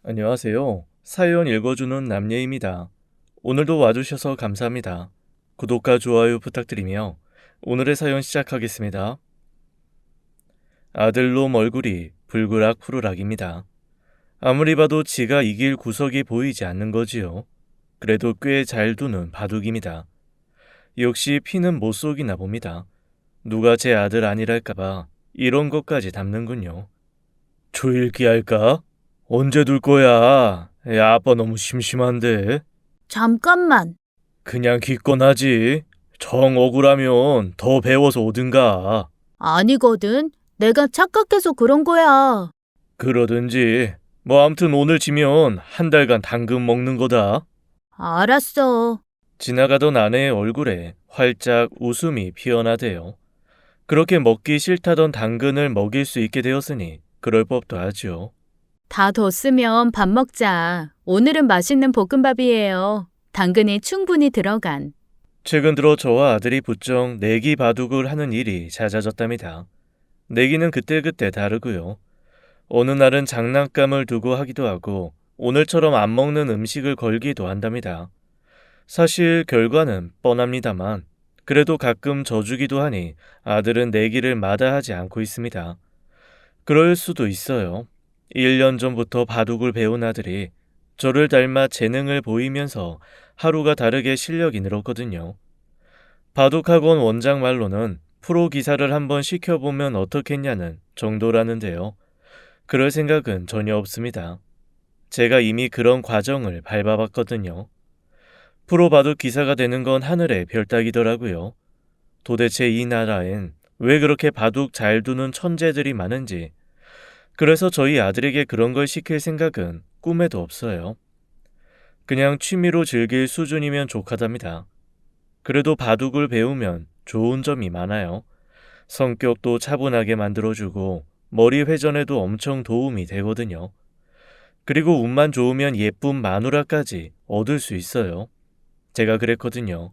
안녕하세요. 사연 읽어주는 남예입니다. 오늘도 와주셔서 감사합니다. 구독과 좋아요 부탁드리며 오늘의 사연 시작하겠습니다. 아들놈 얼굴이 불그락 푸르락입니다. 아무리 봐도 지가 이길 구석이 보이지 않는 거지요. 그래도 꽤 잘 두는 바둑입니다. 역시 피는 못 속이나 봅니다. 누가 제 아들 아니랄까봐 이런 것까지 담는군요. 조일기 할까? 언제 둘 거야? 야, 아빠 너무 심심한데. 잠깐만. 그냥 기권하지. 정 억울하면 더 배워서 오든가. 아니거든. 내가 착각해서 그런 거야. 그러든지. 뭐 암튼 오늘 지면 한 달간 당근 먹는 거다. 알았어. 지나가던 아내의 얼굴에 활짝 웃음이 피어나대요. 그렇게 먹기 싫다던 당근을 먹일 수 있게 되었으니 그럴 법도 하지요. 다 뒀으면 밥 먹자. 오늘은 맛있는 볶음밥이에요. 당근이 충분히 들어간. 최근 들어 저와 아들이 부쩍 내기 바둑을 하는 일이 잦아졌답니다. 내기는 그때그때 다르고요. 어느 날은 장난감을 두고 하기도 하고 오늘처럼 안 먹는 음식을 걸기도 한답니다. 사실 결과는 뻔합니다만 그래도 가끔 져주기도 하니 아들은 내기를 마다하지 않고 있습니다. 그럴 수도 있어요. 1년 전부터 바둑을 배운 아들이 저를 닮아 재능을 보이면서 하루가 다르게 실력이 늘었거든요. 바둑학원 원장 말로는 프로 기사를 한번 시켜보면 어떻겠냐는 정도라는데요. 그럴 생각은 전혀 없습니다. 제가 이미 그런 과정을 밟아봤거든요. 프로 바둑 기사가 되는 건 하늘의 별 따기더라고요. 도대체 이 나라엔 왜 그렇게 바둑 잘 두는 천재들이 많은지, 그래서 저희 아들에게 그런 걸 시킬 생각은 꿈에도 없어요. 그냥 취미로 즐길 수준이면 족하답니다. 그래도 바둑을 배우면 좋은 점이 많아요. 성격도 차분하게 만들어주고 머리 회전에도 엄청 도움이 되거든요. 그리고 운만 좋으면 예쁜 마누라까지 얻을 수 있어요. 제가 그랬거든요.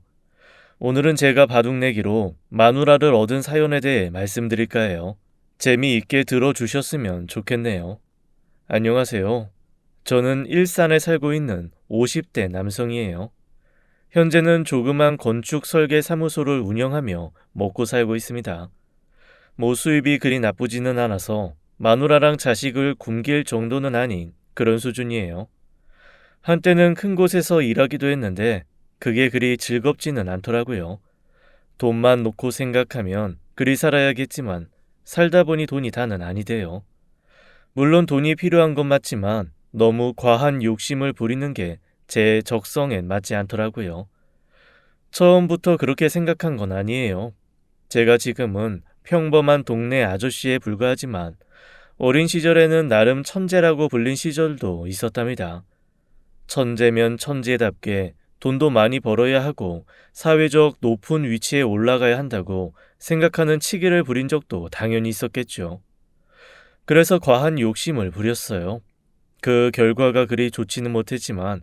오늘은 제가 바둑 내기로 마누라를 얻은 사연에 대해 말씀드릴까 해요. 재미있게 들어주셨으면 좋겠네요. 안녕하세요. 저는 일산에 살고 있는 50대 남성이에요. 현재는 조그만 건축 설계 사무소를 운영하며 먹고 살고 있습니다. 뭐 수입이 그리 나쁘지는 않아서 마누라랑 자식을 굶길 정도는 아닌 그런 수준이에요. 한때는 큰 곳에서 일하기도 했는데 그게 그리 즐겁지는 않더라고요. 돈만 놓고 생각하면 그리 살아야겠지만 살다 보니 돈이 다는 아니대요. 물론 돈이 필요한 건 맞지만 너무 과한 욕심을 부리는 게 제 적성엔 맞지 않더라고요. 처음부터 그렇게 생각한 건 아니에요. 제가 지금은 평범한 동네 아저씨에 불과하지만 어린 시절에는 나름 천재라고 불린 시절도 있었답니다. 천재면 천재답게 돈도 많이 벌어야 하고 사회적 높은 위치에 올라가야 한다고 생각하는 치기를 부린 적도 당연히 있었겠죠. 그래서 과한 욕심을 부렸어요. 그 결과가 그리 좋지는 못했지만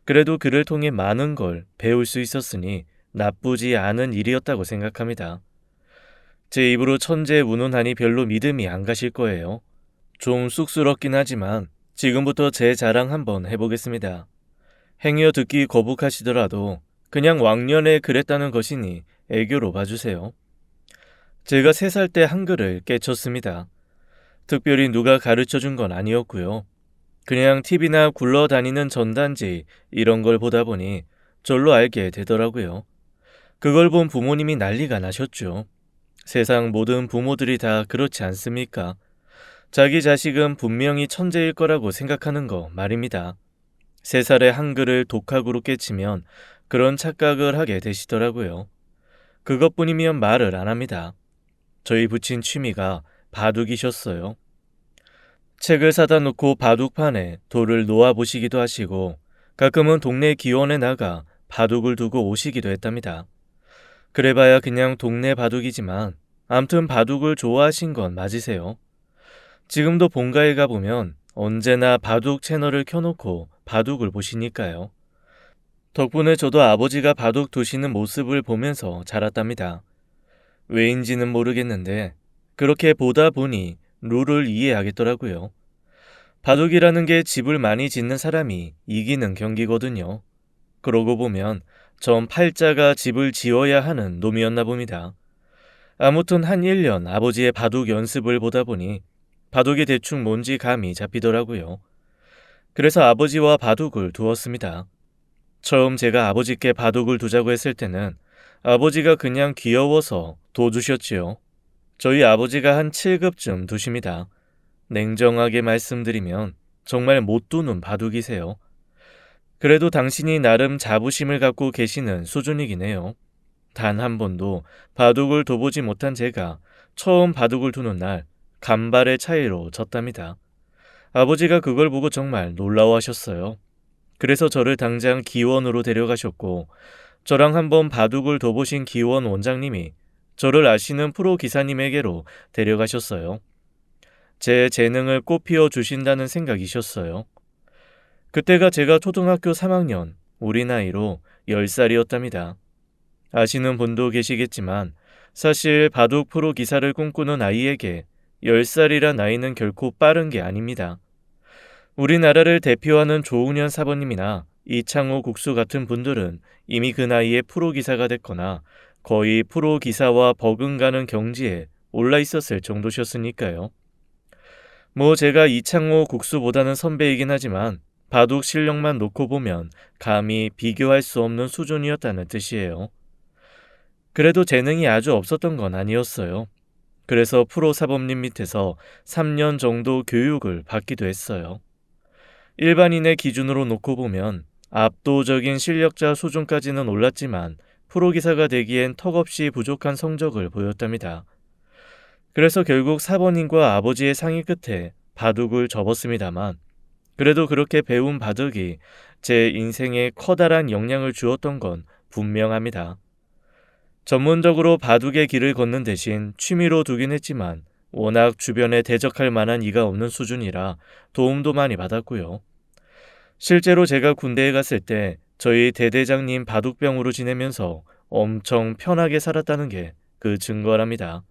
그래도 그를 통해 많은 걸 배울 수 있었으니 나쁘지 않은 일이었다고 생각합니다. 제 입으로 천재 운운하니 별로 믿음이 안 가실 거예요. 좀 쑥스럽긴 하지만 지금부터 제 자랑 한번 해보겠습니다. 행여 듣기 거북하시더라도 그냥 왕년에 그랬다는 것이니 애교로 봐주세요. 제가 3살 때 한글을 깨쳤습니다. 특별히 누가 가르쳐준 건 아니었고요. 그냥 TV나 굴러다니는 전단지 이런 걸 보다 보니 절로 알게 되더라고요. 그걸 본 부모님이 난리가 나셨죠. 세상 모든 부모들이 다 그렇지 않습니까? 자기 자식은 분명히 천재일 거라고 생각하는 거 말입니다. 3살에 한글을 독학으로 깨치면 그런 착각을 하게 되시더라고요. 그것뿐이면 말을 안 합니다. 저희 부친 취미가 바둑이셨어요. 책을 사다 놓고 바둑판에 돌을 놓아보시기도 하시고 가끔은 동네 기원에 나가 바둑을 두고 오시기도 했답니다. 그래봐야 그냥 동네 바둑이지만 암튼 바둑을 좋아하신 건 맞으세요. 지금도 본가에 가보면 언제나 바둑 채널을 켜놓고 바둑을 보시니까요. 덕분에 저도 아버지가 바둑 두시는 모습을 보면서 자랐답니다. 왜인지는 모르겠는데 그렇게 보다 보니 룰을 이해하겠더라고요. 바둑이라는 게 집을 많이 짓는 사람이 이기는 경기거든요. 그러고 보면 전 팔자가 집을 지어야 하는 놈이었나 봅니다. 아무튼 한 1년 아버지의 바둑 연습을 보다 보니 바둑이 대충 뭔지 감이 잡히더라고요. 그래서 아버지와 바둑을 두었습니다. 처음 제가 아버지께 바둑을 두자고 했을 때는 아버지가 그냥 귀여워서 둬주셨지요. 저희 아버지가 한 7급쯤 두십니다. 냉정하게 말씀드리면 정말 못 두는 바둑이세요. 그래도 당신이 나름 자부심을 갖고 계시는 수준이긴 해요. 단 한 번도 바둑을 둬보지 못한 제가 처음 바둑을 두는 날 간발의 차이로 졌답니다. 아버지가 그걸 보고 정말 놀라워하셨어요. 그래서 저를 당장 기원으로 데려가셨고 저랑 한번 바둑을 둬보신 기원 원장님이 저를 아시는 프로 기사님에게로 데려가셨어요. 제 재능을 꽃피워 주신다는 생각이셨어요. 그때가 제가 초등학교 3학년, 우리 나이로 10살이었답니다. 아시는 분도 계시겠지만 사실 바둑 프로 기사를 꿈꾸는 아이에게 10살이란 나이는 결코 빠른 게 아닙니다. 우리나라를 대표하는 조은현 사범님이나 이창호 국수 같은 분들은 이미 그 나이에 프로 기사가 됐거나 거의 프로 기사와 버금가는 경지에 올라 있었을 정도셨으니까요. 뭐 제가 이창호 국수보다는 선배이긴 하지만 바둑 실력만 놓고 보면 감히 비교할 수 없는 수준이었다는 뜻이에요. 그래도 재능이 아주 없었던 건 아니었어요. 그래서 프로 사범님 밑에서 3년 정도 교육을 받기도 했어요. 일반인의 기준으로 놓고 보면 압도적인 실력자 수준까지는 올랐지만 프로기사가 되기엔 턱없이 부족한 성적을 보였답니다. 그래서 결국 사범님과 아버지의 상의 끝에 바둑을 접었습니다만 그래도 그렇게 배운 바둑이 제 인생에 커다란 영향을 주었던 건 분명합니다. 전문적으로 바둑의 길을 걷는 대신 취미로 두긴 했지만 워낙 주변에 대적할 만한 이가 없는 수준이라 도움도 많이 받았고요. 실제로 제가 군대에 갔을 때 저희 대대장님 바둑병으로 지내면서 엄청 편하게 살았다는 게 그 증거랍니다.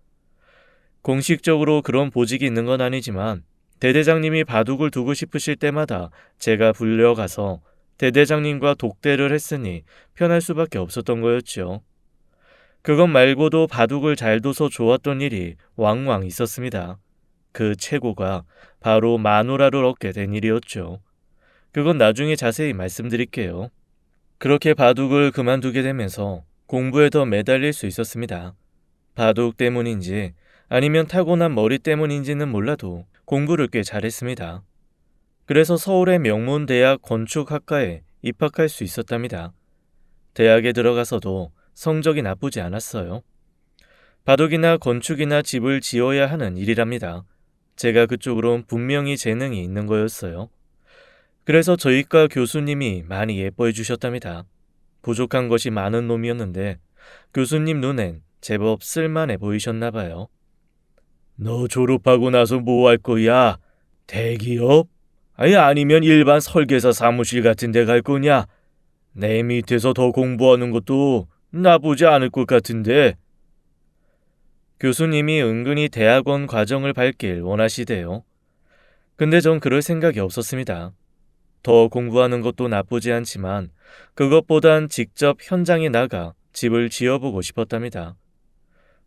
공식적으로 그런 보직이 있는 건 아니지만 대대장님이 바둑을 두고 싶으실 때마다 제가 불려가서 대대장님과 독대를 했으니 편할 수밖에 없었던 거였죠. 그것 말고도 바둑을 잘 둬서 좋았던 일이 왕왕 있었습니다. 그 최고가 바로 마누라를 얻게 된 일이었죠. 그건 나중에 자세히 말씀드릴게요. 그렇게 바둑을 그만두게 되면서 공부에 더 매달릴 수 있었습니다. 바둑 때문인지 아니면 타고난 머리 때문인지는 몰라도 공부를 꽤 잘했습니다. 그래서 서울의 명문 대학 건축학과에 입학할 수 있었답니다. 대학에 들어가서도 성적이 나쁘지 않았어요. 바둑이나 건축이나 집을 지어야 하는 일이랍니다. 제가 그쪽으론 분명히 재능이 있는 거였어요. 그래서 저희과 교수님이 많이 예뻐해 주셨답니다. 부족한 것이 많은 놈이었는데 교수님 눈엔 제법 쓸만해 보이셨나 봐요. 너 졸업하고 나서 뭐 할 거야? 대기업? 아니면 일반 설계사 사무실 같은 데 갈 거냐? 내 밑에서 더 공부하는 것도 나쁘지 않을 것 같은데. 교수님이 은근히 대학원 과정을 밟길 원하시대요. 근데 전 그럴 생각이 없었습니다. 더 공부하는 것도 나쁘지 않지만 그것보단 직접 현장에 나가 집을 지어보고 싶었답니다.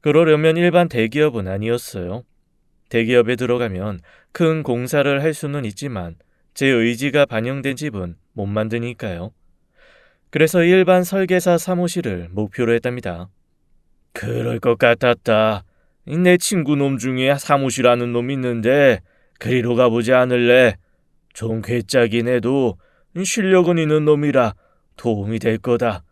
그러려면 일반 대기업은 아니었어요. 대기업에 들어가면 큰 공사를 할 수는 있지만 제 의지가 반영된 집은 못 만드니까요. 그래서 일반 설계사 사무실을 목표로 했답니다. 그럴 것 같았다. 내 친구 놈 중에 사무실 하는 놈 있는데 그리로 가보지 않을래? 좀 괴짜긴 해도 실력은 있는 놈이라 도움이 될 거다.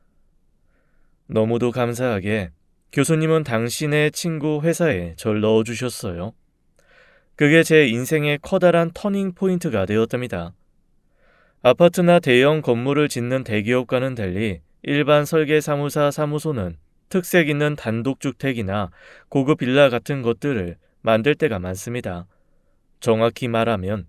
너무도 감사하게 교수님은 당신의 친구 회사에 절 넣어주셨어요. 그게 제 인생의 커다란 터닝 포인트가 되었답니다. 아파트나 대형 건물을 짓는 대기업과는 달리 일반 설계사무사 사무소는 특색 있는 단독주택이나 고급 빌라 같은 것들을 만들 때가 많습니다. 정확히 말하면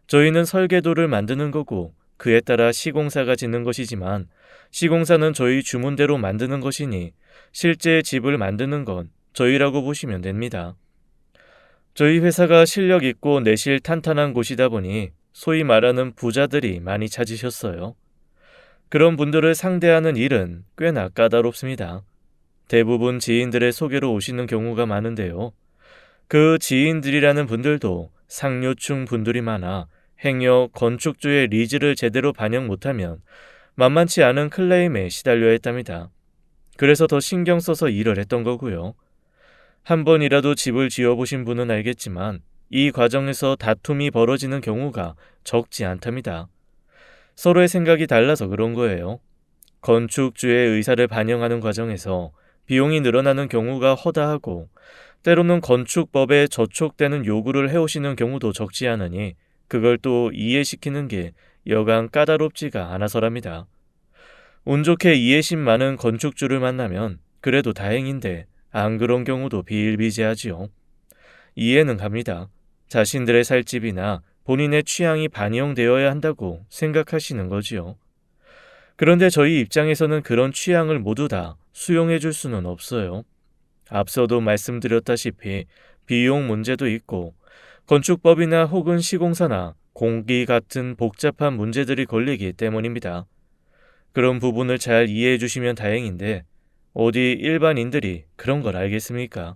저희는 설계도를 만드는 거고 그에 따라 시공사가 짓는 것이지만 시공사는 저희 주문대로 만드는 것이니 실제 집을 만드는 건 저희라고 보시면 됩니다. 저희 회사가 실력 있고 내실 탄탄한 곳이다 보니 소위 말하는 부자들이 많이 찾으셨어요. 그런 분들을 상대하는 일은 꽤나 까다롭습니다. 대부분 지인들의 소개로 오시는 경우가 많은데요. 그 지인들이라는 분들도 상류층 분들이 많아 행여 건축주의 리즈를 제대로 반영 못하면 만만치 않은 클레임에 시달려야 했답니다. 그래서 더 신경 써서 일을 했던 거고요. 한 번이라도 집을 지어보신 분은 알겠지만 이 과정에서 다툼이 벌어지는 경우가 적지 않답니다. 서로의 생각이 달라서 그런 거예요. 건축주의 의사를 반영하는 과정에서 비용이 늘어나는 경우가 허다하고 때로는 건축법에 저촉되는 요구를 해오시는 경우도 적지 않으니 그걸 또 이해시키는 게 여간 까다롭지가 않아서랍니다. 운 좋게 이해심 많은 건축주를 만나면 그래도 다행인데 안 그런 경우도 비일비재하지요. 이해는 갑니다. 자신들의 살집이나 본인의 취향이 반영되어야 한다고 생각하시는 거지요. 그런데 저희 입장에서는 그런 취향을 모두 다 수용해 줄 수는 없어요. 앞서도 말씀드렸다시피 비용 문제도 있고 건축법이나 혹은 시공사나 공기 같은 복잡한 문제들이 걸리기 때문입니다. 그런 부분을 잘 이해해 주시면 다행인데 어디 일반인들이 그런 걸 알겠습니까?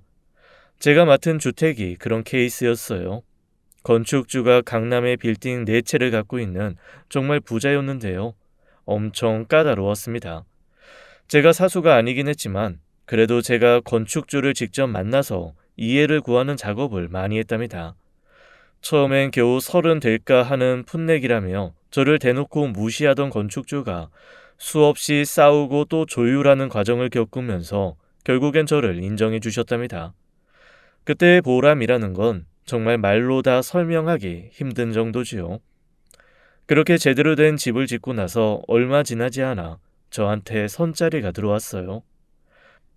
제가 맡은 주택이 그런 케이스였어요. 건축주가 강남에 빌딩 4채를 갖고 있는 정말 부자였는데요. 엄청 까다로웠습니다. 제가 사수가 아니긴 했지만 그래도 제가 건축주를 직접 만나서 이해를 구하는 작업을 많이 했답니다. 처음엔 겨우 30 될까 하는 풋내기라며 저를 대놓고 무시하던 건축주가 수없이 싸우고 또 조율하는 과정을 겪으면서 결국엔 저를 인정해 주셨답니다. 그때의 보람이라는 건 정말 말로 다 설명하기 힘든 정도지요. 그렇게 제대로 된 집을 짓고 나서 얼마 지나지 않아 저한테 선짜리가 들어왔어요.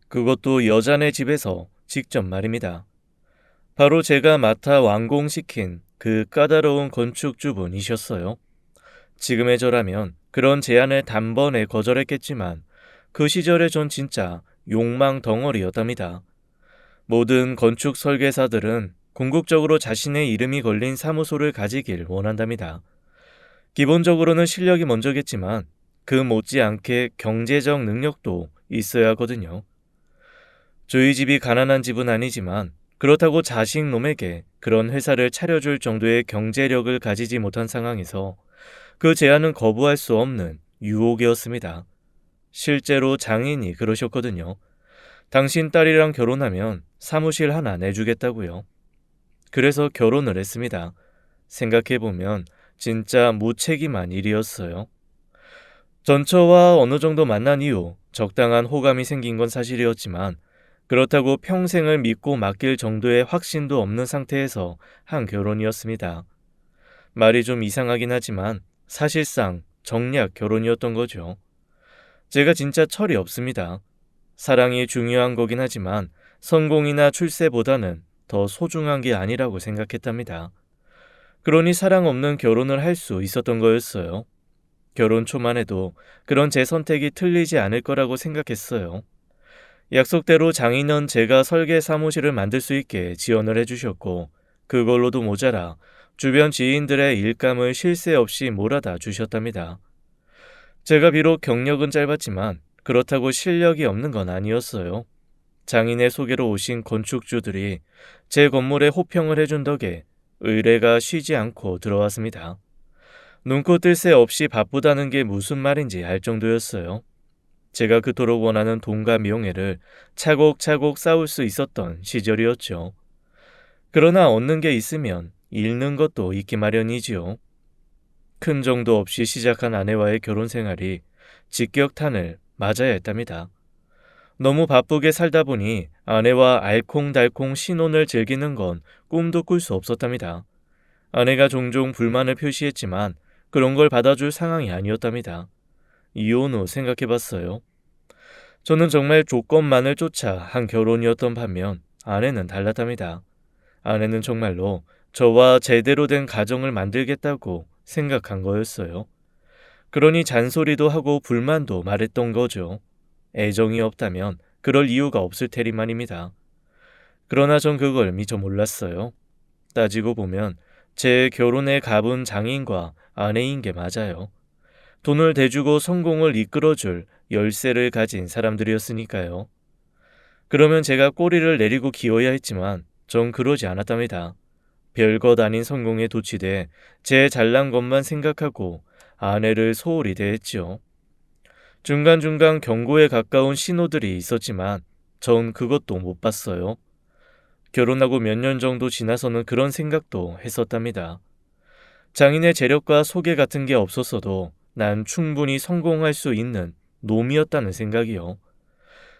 그것도 여자네 집에서 직접 말입니다. 바로 제가 맡아 완공시킨 그 까다로운 건축주분이셨어요. 지금의 저라면 그런 제안을 단번에 거절했겠지만 그 시절에 전 진짜 욕망 덩어리였답니다. 모든 건축 설계사들은 궁극적으로 자신의 이름이 걸린 사무소를 가지길 원한답니다. 기본적으로는 실력이 먼저겠지만 그 못지않게 경제적 능력도 있어야 하거든요. 저희 집이 가난한 집은 아니지만 그렇다고 자식놈에게 그런 회사를 차려줄 정도의 경제력을 가지지 못한 상황에서 그 제안은 거부할 수 없는 유혹이었습니다. 실제로 장인이 그러셨거든요. 당신 딸이랑 결혼하면 사무실 하나 내주겠다고요. 그래서 결혼을 했습니다. 생각해보면 진짜 무책임한 일이었어요. 전처와 어느 정도 만난 이후 적당한 호감이 생긴 건 사실이었지만 그렇다고 평생을 믿고 맡길 정도의 확신도 없는 상태에서 한 결혼이었습니다. 말이 좀 이상하긴 하지만 사실상 정략 결혼이었던 거죠. 제가 진짜 철이 없습니다. 사랑이 중요한 거긴 하지만 성공이나 출세보다는 더 소중한 게 아니라고 생각했답니다. 그러니 사랑 없는 결혼을 할 수 있었던 거였어요. 결혼 초만 해도 그런 제 선택이 틀리지 않을 거라고 생각했어요. 약속대로 장인은 제가 설계 사무실을 만들 수 있게 지원을 해주셨고 그걸로도 모자라 주변 지인들의 일감을 쉴 새 없이 몰아다 주셨답니다. 제가 비록 경력은 짧았지만 그렇다고 실력이 없는 건 아니었어요. 장인의 소개로 오신 건축주들이 제 건물에 호평을 해준 덕에 의뢰가 쉬지 않고 들어왔습니다. 눈코 뜰 새 없이 바쁘다는 게 무슨 말인지 알 정도였어요. 제가 그토록 원하는 돈과 명예를 차곡차곡 쌓을 수 있었던 시절이었죠. 그러나 얻는 게 있으면 잃는 것도 있기 마련이지요. 큰 정도 없이 시작한 아내와의 결혼 생활이 직격탄을 맞아야 했답니다. 너무 바쁘게 살다 보니 아내와 알콩달콩 신혼을 즐기는 건 꿈도 꿀 수 없었답니다. 아내가 종종 불만을 표시했지만 그런 걸 받아줄 상황이 아니었답니다. 이혼 후 생각해봤어요. 저는 정말 조건만을 쫓아 한 결혼이었던 반면 아내는 달랐답니다. 아내는 정말로 저와 제대로 된 가정을 만들겠다고 생각한 거였어요. 그러니 잔소리도 하고 불만도 말했던 거죠. 애정이 없다면 그럴 이유가 없을 테리 말입니다. 그러나 전 그걸 미처 몰랐어요. 따지고 보면 제 결혼에 가본 장인과 아내인 게 맞아요. 돈을 대주고 성공을 이끌어줄 열쇠를 가진 사람들이었으니까요. 그러면 제가 꼬리를 내리고 기어야 했지만 전 그러지 않았답니다. 별것 아닌 성공에 도취돼 제 잘난 것만 생각하고 아내를 소홀히 대했지요. 중간중간 경고에 가까운 신호들이 있었지만 전 그것도 못 봤어요. 결혼하고 몇 년 정도 지나서는 그런 생각도 했었답니다. 장인의 재력과 소개 같은 게 없었어도 난 충분히 성공할 수 있는 놈이었다는 생각이요.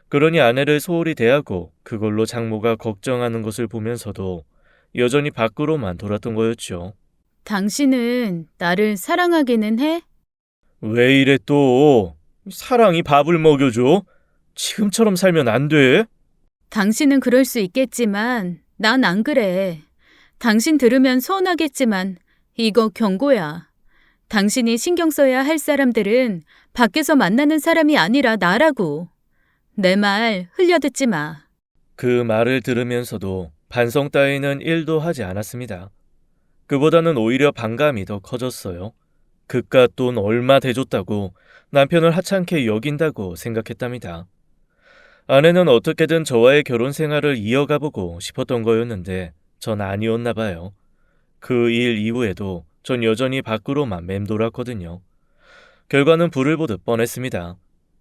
그러니 아내를 소홀히 대하고 그걸로 장모가 걱정하는 것을 보면서도 여전히 밖으로만 돌았던 거였죠. 당신은 나를 사랑하기는 해? 왜 이래 또? 사랑이 밥을 먹여줘? 지금처럼 살면 안 돼? 당신은 그럴 수 있겠지만 난 안 그래. 당신 들으면 서운하겠지만 이거 경고야. 당신이 신경 써야 할 사람들은 밖에서 만나는 사람이 아니라 나라고. 내 말 흘려듣지 마. 그 말을 들으면서도 반성 따위는 1도 하지 않았습니다. 그보다는 오히려 반감이 더 커졌어요. 그깟 돈 얼마 대줬다고 남편을 하찮게 여긴다고 생각했답니다. 아내는 어떻게든 저와의 결혼 생활을 이어가보고 싶었던 거였는데 전 아니었나 봐요. 그 일 이후에도 전 여전히 밖으로만 맴돌았거든요. 결과는 불을 보듯 뻔했습니다.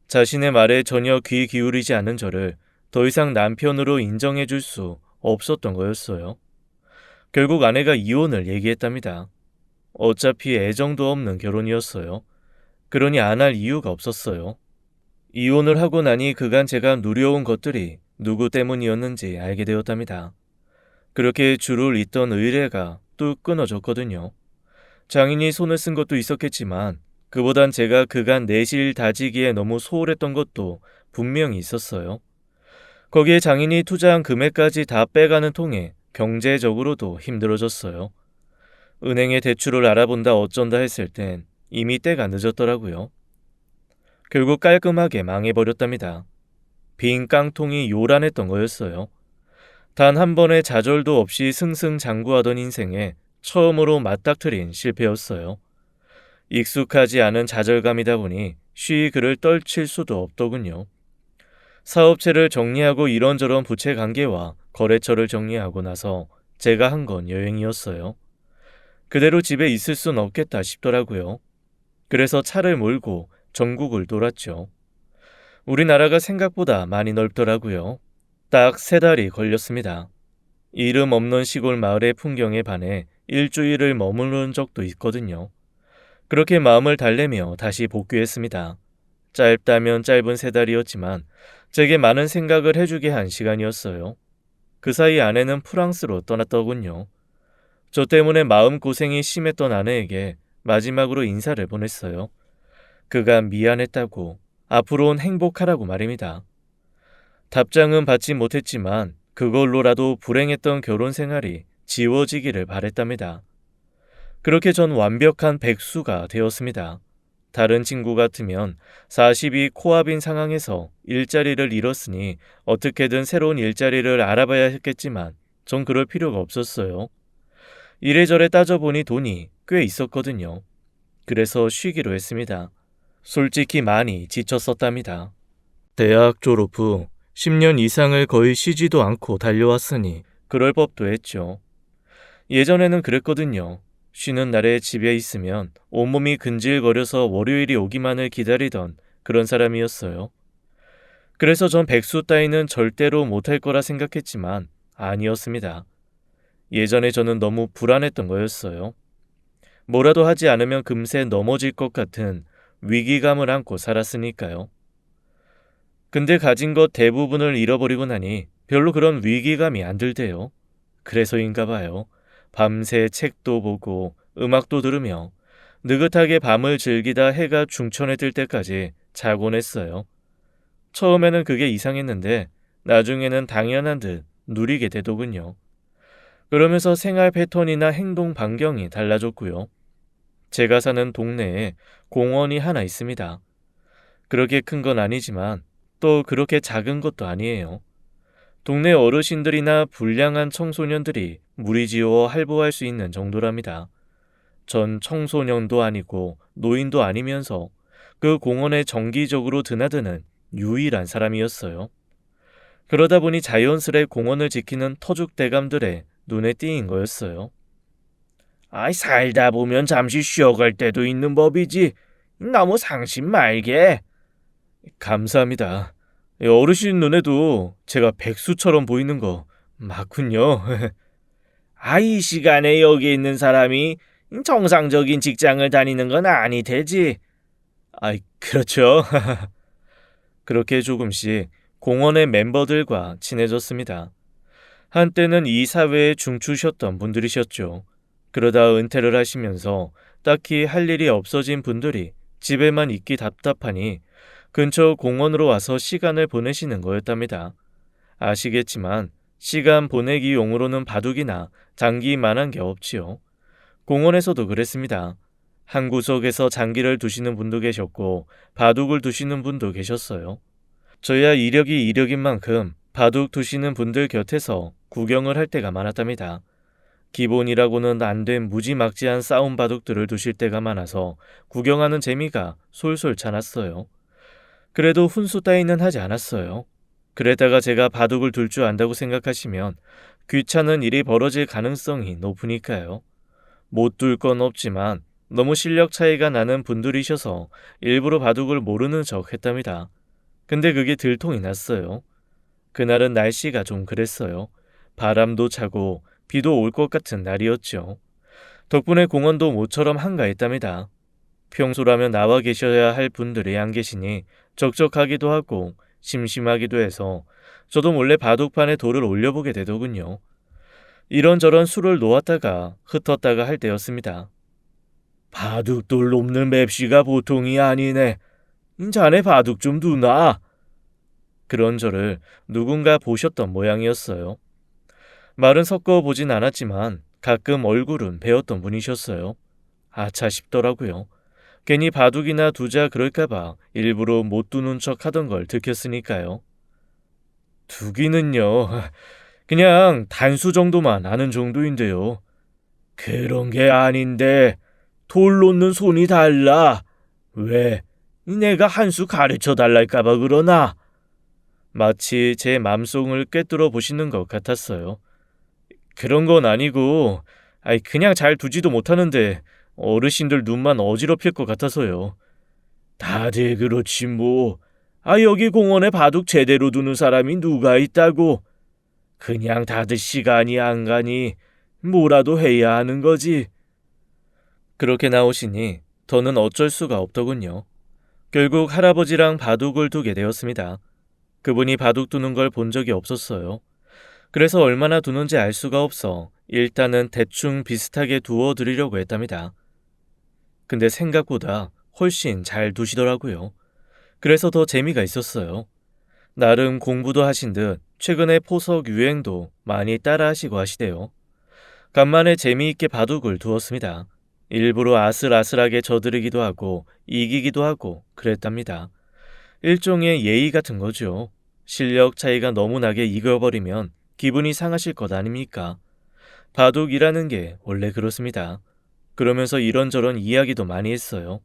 자신의 말에 전혀 귀 기울이지 않는 저를 더 이상 남편으로 인정해줄 수 없었던 거였어요. 결국 아내가 이혼을 얘기했답니다. 어차피 애정도 없는 결혼이었어요. 그러니 안 할 이유가 없었어요. 이혼을 하고 나니 그간 제가 누려온 것들이 누구 때문이었는지 알게 되었답니다. 그렇게 줄을 잇던 의뢰가 뚝 끊어졌거든요. 장인이 손을 쓴 것도 있었겠지만 그보단 제가 그간 내실 다지기에 너무 소홀했던 것도 분명히 있었어요. 거기에 장인이 투자한 금액까지 다 빼가는 통에 경제적으로도 힘들어졌어요. 은행에 대출을 알아본다 어쩐다 했을 땐 이미 때가 늦었더라고요. 결국 깔끔하게 망해버렸답니다. 빈 깡통이 요란했던 거였어요. 단 한 번의 좌절도 없이 승승장구하던 인생에 처음으로 맞닥뜨린 실패였어요. 익숙하지 않은 좌절감이다 보니 쉬이 그를 떨칠 수도 없더군요. 사업체를 정리하고 이런저런 부채 관계와 거래처를 정리하고 나서 제가 한 건 여행이었어요. 그대로 집에 있을 순 없겠다 싶더라고요. 그래서 차를 몰고 전국을 돌았죠. 우리나라가 생각보다 많이 넓더라고요. 딱 3달이 걸렸습니다. 이름 없는 시골 마을의 풍경에 반해 일주일을 머무른 적도 있거든요. 그렇게 마음을 달래며 다시 복귀했습니다. 짧다면 짧은 3달이었지만 제게 많은 생각을 해주게 한 시간이었어요. 그 사이 아내는 프랑스로 떠났더군요. 저 때문에 마음고생이 심했던 아내에게 마지막으로 인사를 보냈어요. 그간 미안했다고, 앞으로는 행복하라고 말입니다. 답장은 받지 못했지만 그걸로라도 불행했던 결혼 생활이 지워지기를 바랬답니다. 그렇게 전 완벽한 백수가 되었습니다. 다른 친구 같으면 40이 코앞인 상황에서 일자리를 잃었으니 어떻게든 새로운 일자리를 알아봐야 했겠지만 전 그럴 필요가 없었어요. 이래저래 따져보니 돈이 꽤 있었거든요. 그래서 쉬기로 했습니다. 솔직히 많이 지쳤었답니다. 대학 졸업 후 10년 이상을 거의 쉬지도 않고 달려왔으니 그럴 법도 했죠. 예전에는 그랬거든요. 쉬는 날에 집에 있으면 온몸이 근질거려서 월요일이 오기만을 기다리던 그런 사람이었어요. 그래서 전 백수 따위는 절대로 못할 거라 생각했지만 아니었습니다. 예전에 저는 너무 불안했던 거였어요. 뭐라도 하지 않으면 금세 넘어질 것 같은 위기감을 안고 살았으니까요. 근데 가진 것 대부분을 잃어버리고 나니 별로 그런 위기감이 안 들대요. 그래서인가 봐요. 밤새 책도 보고 음악도 들으며 느긋하게 밤을 즐기다 해가 중천에 뜰 때까지 자곤 했어요. 처음에는 그게 이상했는데 나중에는 당연한 듯 누리게 되더군요. 그러면서 생활 패턴이나 행동 반경이 달라졌고요. 제가 사는 동네에 공원이 하나 있습니다. 그렇게 큰 건 아니지만 또 그렇게 작은 것도 아니에요. 동네 어르신들이나 불량한 청소년들이 무리지어 할보할 수 있는 정도랍니다. 전 청소년도 아니고 노인도 아니면서 그 공원에 정기적으로 드나드는 유일한 사람이었어요. 그러다 보니 자연스레 공원을 지키는 터줏대감들의 눈에 띄인 거였어요. 아이, 살다 보면 잠시 쉬어갈 때도 있는 법이지. 너무 상심 말게. 감사합니다. 어르신 눈에도 제가 백수처럼 보이는 거 맞군요. 이 시간에 여기 있는 사람이 정상적인 직장을 다니는 건 아니 되지. 그렇죠. 그렇게 조금씩 공원의 멤버들과 친해졌습니다. 한때는 이 사회에 중추셨던 분들이셨죠. 그러다 은퇴를 하시면서 딱히 할 일이 없어진 분들이 집에만 있기 답답하니 근처 공원으로 와서 시간을 보내시는 거였답니다. 아시겠지만 시간 보내기용으로는 바둑이나 장기만한 게 없지요. 공원에서도 그랬습니다. 한 구석에서 장기를 두시는 분도 계셨고 바둑을 두시는 분도 계셨어요. 저야 이력이 이력인 만큼 바둑 두시는 분들 곁에서 구경을 할 때가 많았답니다. 기본이라고는 안 된 무지막지한 싸움 바둑들을 두실 때가 많아서 구경하는 재미가 솔솔 차났어요. 그래도 훈수 따위는 하지 않았어요. 그랬다가 제가 바둑을 둘 줄 안다고 생각하시면 귀찮은 일이 벌어질 가능성이 높으니까요. 못 둘 건 없지만 너무 실력 차이가 나는 분들이셔서 일부러 바둑을 모르는 척 했답니다. 근데 그게 들통이 났어요. 그날은 날씨가 좀 그랬어요. 바람도 차고 비도 올 것 같은 날이었죠. 덕분에 공원도 모처럼 한가했답니다. 평소라면 나와 계셔야 할 분들이 안 계시니 적적하기도 하고 심심하기도 해서 저도 몰래 바둑판에 돌을 올려보게 되더군요. 이런저런 수를 놓았다가 흩었다가 할 때였습니다. 바둑돌 높는 맵시가 보통이 아니네. 자네 바둑 좀 두나? 그런 저를 누군가 보셨던 모양이었어요. 말은 섞어보진 않았지만 가끔 얼굴은 배웠던 분이셨어요. 아차 싶더라고요. 괜히 바둑이나 두자 그럴까봐 일부러 못 두는 척 하던 걸 들켰으니까요. 두기는요, 그냥 단수 정도만 아는 정도인데요. 그런 게 아닌데 돌 놓는 손이 달라. 왜? 내가 한 수 가르쳐 달랄까봐 그러나? 마치 제 맘속을 꿰뚫어 보시는 것 같았어요. 그런 건 아니고, 그냥 잘 두지도 못하는데 어르신들 눈만 어지럽힐 것 같아서요. 다들 그렇지 뭐. 여기 공원에 바둑 제대로 두는 사람이 누가 있다고. 그냥 다들 시간이 안 가니 뭐라도 해야 하는 거지. 그렇게 나오시니 더는 어쩔 수가 없더군요. 결국 할아버지랑 바둑을 두게 되었습니다. 그분이 바둑 두는 걸 본 적이 없었어요. 그래서 얼마나 두는지 알 수가 없어 일단은 대충 비슷하게 두어 드리려고 했답니다. 근데 생각보다 훨씬 잘 두시더라고요. 그래서 더 재미가 있었어요. 나름 공부도 하신 듯 최근에 포석 유행도 많이 따라하시고 하시대요. 간만에 재미있게 바둑을 두었습니다. 일부러 아슬아슬하게 져드리기도 하고 이기기도 하고 그랬답니다. 일종의 예의 같은 거죠. 실력 차이가 너무 나게 이겨버리면 기분이 상하실 것 아닙니까? 바둑이라는 게 원래 그렇습니다. 그러면서 이런저런 이야기도 많이 했어요.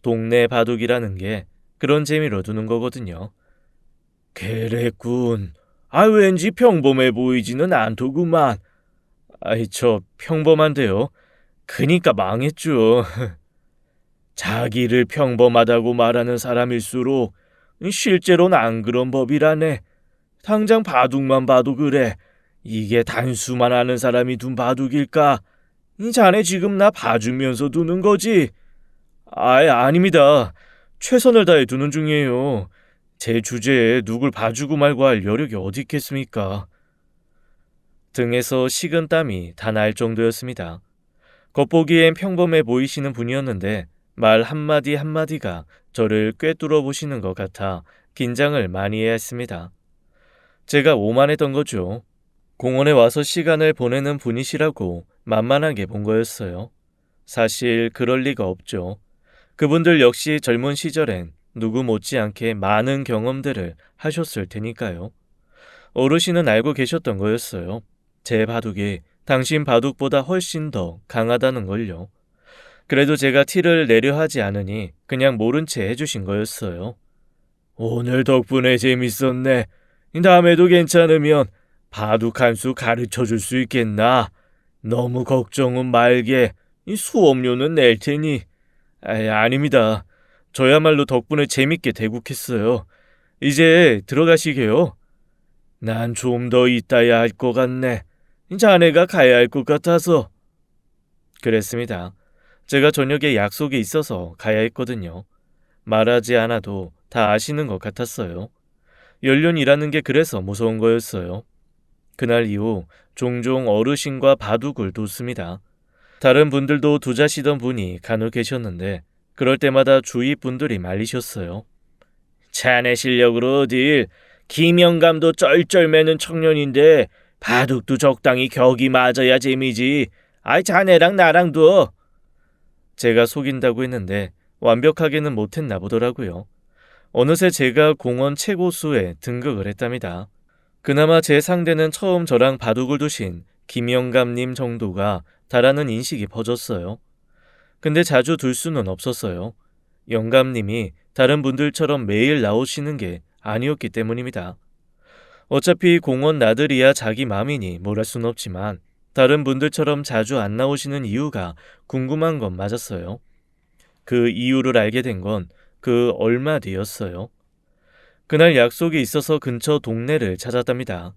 동네 바둑이라는 게 그런 재미로 두는 거거든요. 그랬군. 왠지 평범해 보이지는 않더구만. 저 평범한데요. 그니까 망했죠. 자기를 평범하다고 말하는 사람일수록 실제로는 안 그런 법이라네. 당장 바둑만 봐도 그래. 이게 단수만 아는 사람이 둔 바둑일까? 자네 지금 나 봐주면서 두는 거지? 아닙니다. 최선을 다해 두는 중이에요. 제 주제에 누굴 봐주고 말고 할 여력이 어디 있겠습니까? 등에서 식은 땀이 다 날 정도였습니다. 겉보기엔 평범해 보이시는 분이었는데 말 한마디 한마디가 저를 꿰뚫어 보시는 것 같아 긴장을 많이 해야 했습니다. 제가 오만했던 거죠. 공원에 와서 시간을 보내는 분이시라고 만만하게 본 거였어요. 사실 그럴 리가 없죠. 그분들 역시 젊은 시절엔 누구 못지않게 많은 경험들을 하셨을 테니까요. 어르신은 알고 계셨던 거였어요. 제 바둑이 당신 바둑보다 훨씬 더 강하다는 걸요. 그래도 제가 티를 내려 하지 않으니 그냥 모른 채 해주신 거였어요. 오늘 덕분에 재밌었네. 다음에도 괜찮으면 바둑 한 수 가르쳐 줄 수 있겠나? 너무 걱정은 말게. 이 수업료는 낼 테니. 아닙니다. 저야말로 덕분에 재밌게 대국했어요. 이제 들어가시게요. 난 좀 더 있다야 할 것 같네. 자네가 가야 할 것 같아서. 그랬습니다. 제가 저녁에 약속이 있어서 가야 했거든요. 말하지 않아도 다 아시는 것 같았어요. 연륜이라는 게 그래서 무서운 거였어요. 그날 이후 종종 어르신과 바둑을 뒀습니다. 다른 분들도 두자시던 분이 간혹 계셨는데 그럴 때마다 주위 분들이 말리셨어요. 자네 실력으로 어딜, 김영감도 쩔쩔매는 청년인데 바둑도 적당히 격이 맞아야 재미지. 아이 자네랑 나랑 둬. 제가 속인다고 했는데 완벽하게는 못했나 보더라고요. 어느새 제가 공원 최고수에 등극을 했답니다. 그나마 제 상대는 처음 저랑 바둑을 두신 김영감님 정도가 다라는 인식이 퍼졌어요. 근데 자주 둘 수는 없었어요. 영감님이 다른 분들처럼 매일 나오시는 게 아니었기 때문입니다. 어차피 공원 나들이야 자기 맘이니 뭘 할 순 없지만 다른 분들처럼 자주 안 나오시는 이유가 궁금한 건 맞았어요. 그 이유를 알게 된 건 그 얼마 뒤였어요. 그날 약속이 있어서 근처 동네를 찾았답니다.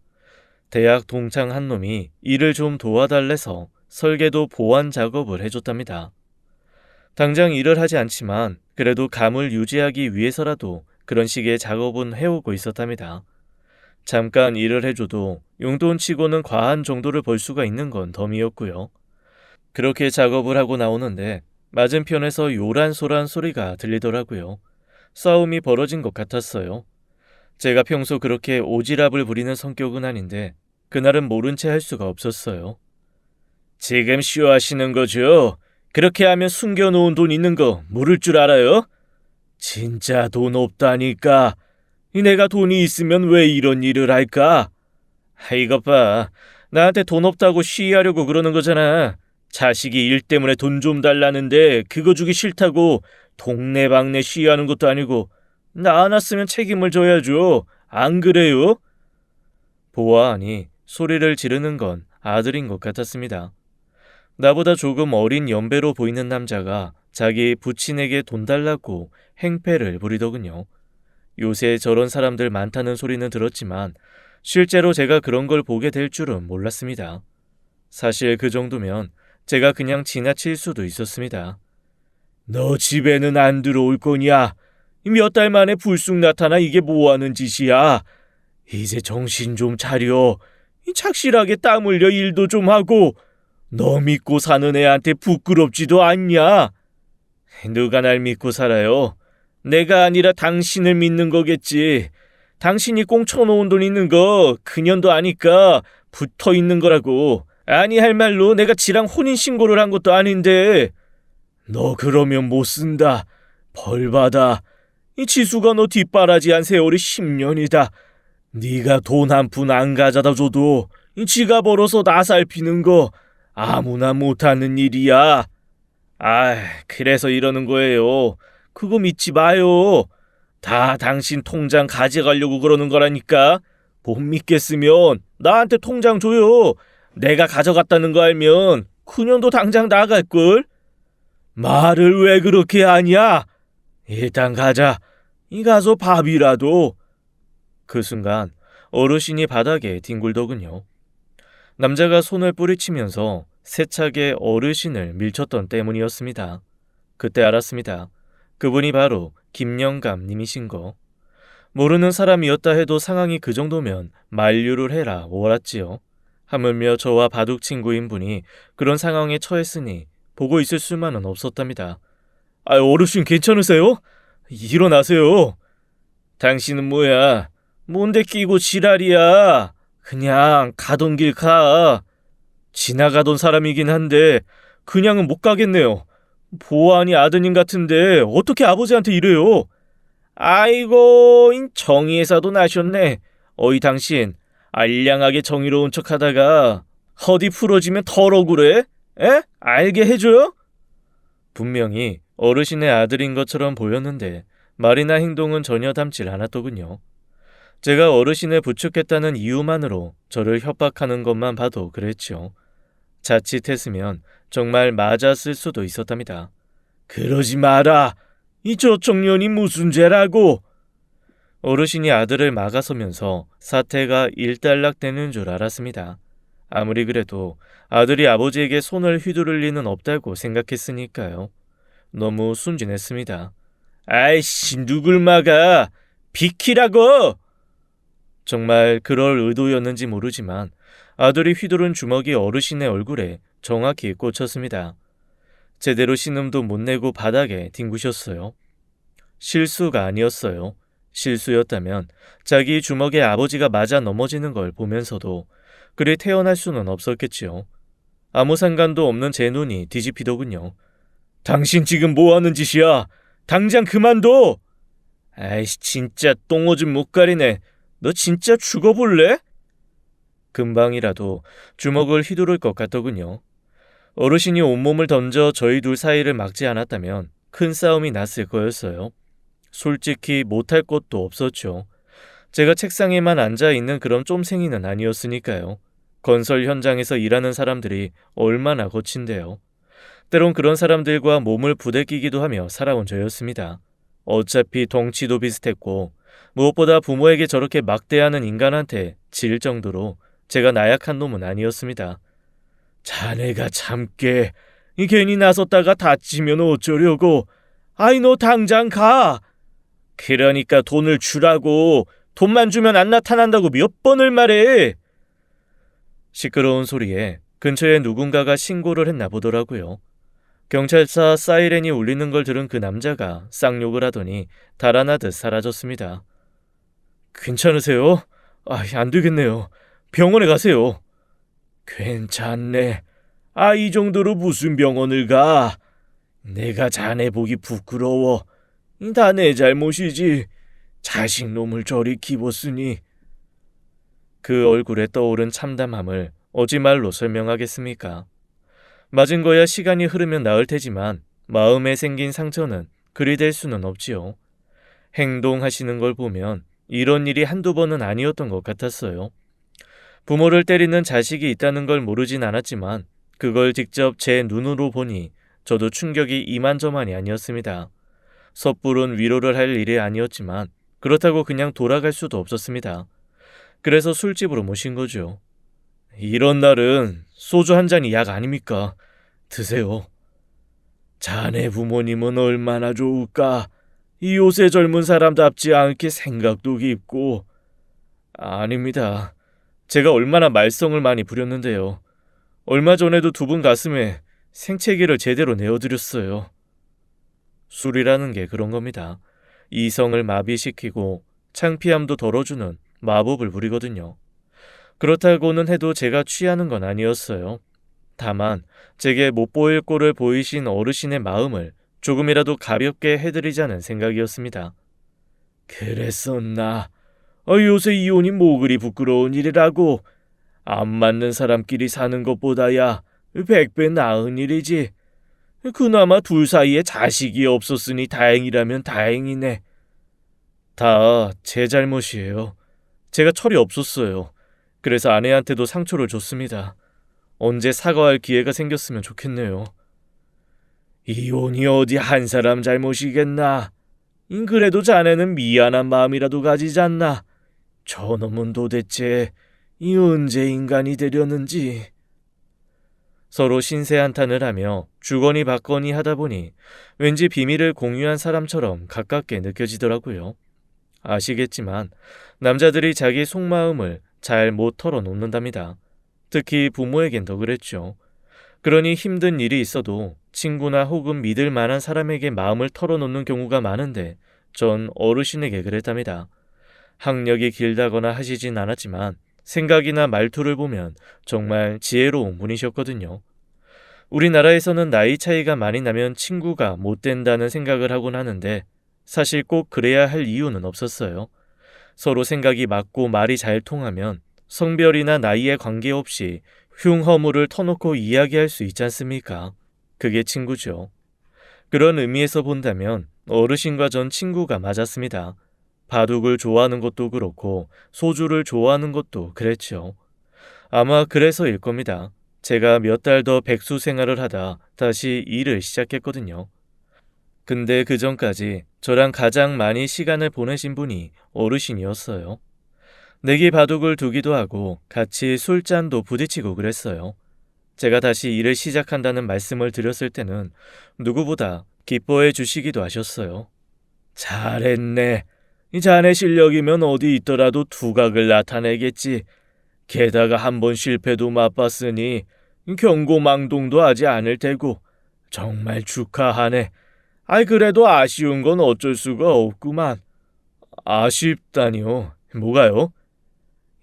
대학 동창 한 놈이 일을 좀 도와달래서 설계도 보완 작업을 해줬답니다. 당장 일을 하지 않지만 그래도 감을 유지하기 위해서라도 그런 식의 작업은 해오고 있었답니다. 잠깐 일을 해줘도 용돈치고는 과한 정도를 벌 수가 있는 건 덤이었고요. 그렇게 작업을 하고 나오는데 맞은편에서 요란소란 소리가 들리더라고요. 싸움이 벌어진 것 같았어요. 제가 평소 그렇게 오지랖을 부리는 성격은 아닌데 그날은 모른 채 할 수가 없었어요. 지금 쇼하시는 거죠? 그렇게 하면 숨겨놓은 돈 있는 거 모를 줄 알아요? 진짜 돈 없다니까. 내가 돈이 있으면 왜 이런 일을 할까? 이것 봐. 나한테 돈 없다고 시위하려고 그러는 거잖아. 자식이 일 때문에 돈 좀 달라는데 그거 주기 싫다고 동네방네 시위하는 것도 아니고 나 안 왔으면 책임을 져야죠. 안 그래요? 보아하니 소리를 지르는 건 아들인 것 같았습니다. 나보다 조금 어린 연배로 보이는 남자가 자기 부친에게 돈 달라고 행패를 부리더군요. 요새 저런 사람들 많다는 소리는 들었지만 실제로 제가 그런 걸 보게 될 줄은 몰랐습니다. 사실 그 정도면 제가 그냥 지나칠 수도 있었습니다. 너 집에는 안 들어올 거냐? 몇 달 만에 불쑥 나타나 이게 뭐하는 짓이야? 이제 정신 좀 차려. 착실하게 땀 흘려 일도 좀 하고 너 믿고 사는 애한테 부끄럽지도 않냐? 누가 날 믿고 살아요? 내가 아니라 당신을 믿는 거겠지. 당신이 꽁쳐놓은 돈 있는 거 그년도 아니까 붙어 있는 거라고. 아니 할 말로 내가 지랑 혼인신고를 한 것도 아닌데. 너 그러면 못 쓴다. 벌 받아. 이 지수가 너 뒷바라지한 세월이 10년이다. 네가 돈 한 푼 안 가져다 줘도 지가 벌어서 나 살피는 거 아무나 못하는 일이야. 그래서 이러는 거예요. 그거 믿지 마요. 다 당신 통장 가져가려고 그러는 거라니까. 못 믿겠으면 나한테 통장 줘요. 내가 가져갔다는 거 알면 그년도 당장 나갈걸. 말을 왜 그렇게 하냐? 일단 가자. 가서 밥이라도. 그 순간 어르신이 바닥에 뒹굴더군요. 남자가 손을 뿌리치면서 세차게 어르신을 밀쳤던 때문이었습니다. 그때 알았습니다. 그분이 바로 김영감 님이신 거. 모르는 사람이었다 해도 상황이 그 정도면 만류를 해라 옳았지요. 하물며 저와 바둑 친구인 분이 그런 상황에 처했으니 보고 있을 수만은 없었답니다. 어르신 괜찮으세요? 일어나세요. 당신은 뭐야? 뭔데 끼고 지랄이야? 그냥 가던 길 가. 지나가던 사람이긴 한데 그냥은 못 가겠네요. 보아하니 아드님 같은데 어떻게 아버지한테 이래요? 아이고 정의회사도 나셨네. 어이 당신 알량하게 정의로운 척하다가 허리 풀어지면 덜어 그래? 에? 알게 해줘요? 분명히 어르신의 아들인 것처럼 보였는데 말이나 행동은 전혀 닮질 않았더군요. 제가 어르신을 부축했다는 이유만으로 저를 협박하는 것만 봐도 그랬죠. 자칫했으면 정말 맞았을 수도 있었답니다. 그러지 마라. 이 저청년이 무슨 죄라고. 어르신이 아들을 막아서면서 사태가 일단락되는 줄 알았습니다. 아무리 그래도 아들이 아버지에게 손을 휘두를 리는 없다고 생각했으니까요. 너무 순진했습니다. 아이씨, 누굴 막아? 비키라고! 정말 그럴 의도였는지 모르지만 아들이 휘두른 주먹이 어르신의 얼굴에 정확히 꽂혔습니다. 제대로 신음도 못 내고 바닥에 뒹구셨어요. 실수가 아니었어요. 실수였다면 자기 주먹에 아버지가 맞아 넘어지는 걸 보면서도 그리 태어날 수는 없었겠지요. 아무 상관도 없는 제 눈이 뒤집히더군요. 당신 지금 뭐 하는 짓이야? 당장 그만둬! 아이씨, 진짜 똥오줌 못 가리네. 너 진짜 죽어볼래? 금방이라도 주먹을 휘두를 것 같더군요. 어르신이 온몸을 던져 저희 둘 사이를 막지 않았다면 큰 싸움이 났을 거였어요. 솔직히 못할 것도 없었죠. 제가 책상에만 앉아있는 그런 쫌생이는 아니었으니까요. 건설 현장에서 일하는 사람들이 얼마나 거친데요. 때론 그런 사람들과 몸을 부대끼기도 하며 살아온 저였습니다. 어차피 덩치도 비슷했고 무엇보다 부모에게 저렇게 막대하는 인간한테 질 정도로 제가 나약한 놈은 아니었습니다. 자네가 참게. 괜히 나섰다가 다치면 어쩌려고. 아이, 너 당장 가. 그러니까 돈을 주라고. 돈만 주면 안 나타난다고 몇 번을 말해. 시끄러운 소리에 근처에 누군가가 신고를 했나 보더라고요. 경찰차 사이렌이 울리는 걸 들은 그 남자가 쌍욕을 하더니 달아나듯 사라졌습니다. 괜찮으세요? 안 되겠네요. 병원에 가세요. 괜찮네. 이 정도로 무슨 병원을 가? 내가 자네 보기 부끄러워. 다 내 잘못이지. 자식놈을 저리 키웠으니. 그 얼굴에 떠오른 참담함을 어찌 말로 설명하겠습니까? 맞은 거야 시간이 흐르면 나을 테지만 마음에 생긴 상처는 그리 될 수는 없지요. 행동하시는 걸 보면 이런 일이 한두 번은 아니었던 것 같았어요. 부모를 때리는 자식이 있다는 걸 모르진 않았지만 그걸 직접 제 눈으로 보니 저도 충격이 이만저만이 아니었습니다. 섣부른 위로를 할 일이 아니었지만 그렇다고 그냥 돌아갈 수도 없었습니다. 그래서 술집으로 모신 거죠. 이런 날은 소주 한 잔이 약 아닙니까? 드세요. 자네 부모님은 얼마나 좋을까? 이 요새 젊은 사람답지 않게 생각도 깊고. 아닙니다. 제가 얼마나 말썽을 많이 부렸는데요. 얼마 전에도 두 분 가슴에 생채기를 제대로 내어드렸어요. 술이라는 게 그런 겁니다. 이성을 마비시키고 창피함도 덜어주는 마법을 부리거든요. 그렇다고는 해도 제가 취하는 건 아니었어요. 다만 제게 못 보일 꼴을 보이신 어르신의 마음을 조금이라도 가볍게 해드리자는 생각이었습니다. 그랬었나? 요새 이혼이 뭐 그리 부끄러운 일이라고. 안 맞는 사람끼리 사는 것보다야 100배 나은 일이지. 그나마 둘 사이에 자식이 없었으니 다행이라면 다행이네. 다 제 잘못이에요. 제가 철이 없었어요. 그래서 아내한테도 상처를 줬습니다. 언제 사과할 기회가 생겼으면 좋겠네요. 이혼이 어디 한 사람 잘못이겠나. 그래도 자네는 미안한 마음이라도 가지잖나. 저놈은 도대체 언제 인간이 되려는지. 서로 신세한탄을 하며 주거니 받거니 하다 보니 왠지 비밀을 공유한 사람처럼 가깝게 느껴지더라고요. 아시겠지만 남자들이 자기 속마음을 잘 못 털어놓는답니다. 특히 부모에겐 더 그랬죠. 그러니 힘든 일이 있어도 친구나 혹은 믿을 만한 사람에게 마음을 털어놓는 경우가 많은데 전 어르신에게 그랬답니다. 학력이 길다거나 하시진 않았지만 생각이나 말투를 보면 정말 지혜로운 분이셨거든요. 우리나라에서는 나이 차이가 많이 나면 친구가 못 된다는 생각을 하곤 하는데 사실 꼭 그래야 할 이유는 없었어요. 서로 생각이 맞고 말이 잘 통하면 성별이나 나이에 관계없이 흉허물을 터놓고 이야기할 수 있지 않습니까? 그게 친구죠. 그런 의미에서 본다면 어르신과 전 친구가 맞았습니다. 바둑을 좋아하는 것도 그렇고 소주를 좋아하는 것도 그랬죠. 아마 그래서일 겁니다. 제가 몇 달 더 백수 생활을 하다 다시 일을 시작했거든요. 근데 그 전까지 저랑 가장 많이 시간을 보내신 분이 어르신이었어요. 내기 바둑을 두기도 하고 같이 술잔도 부딪히고 그랬어요. 제가 다시 일을 시작한다는 말씀을 드렸을 때는 누구보다 기뻐해 주시기도 하셨어요. 잘했네. 이 자네 실력이면 어디 있더라도 두각을 나타내겠지. 게다가 한 번 실패도 맛봤으니 경고망동도 하지 않을 테고 정말 축하하네. 아이 그래도 아쉬운 건 어쩔 수가 없구만. 아쉽다니요. 뭐가요?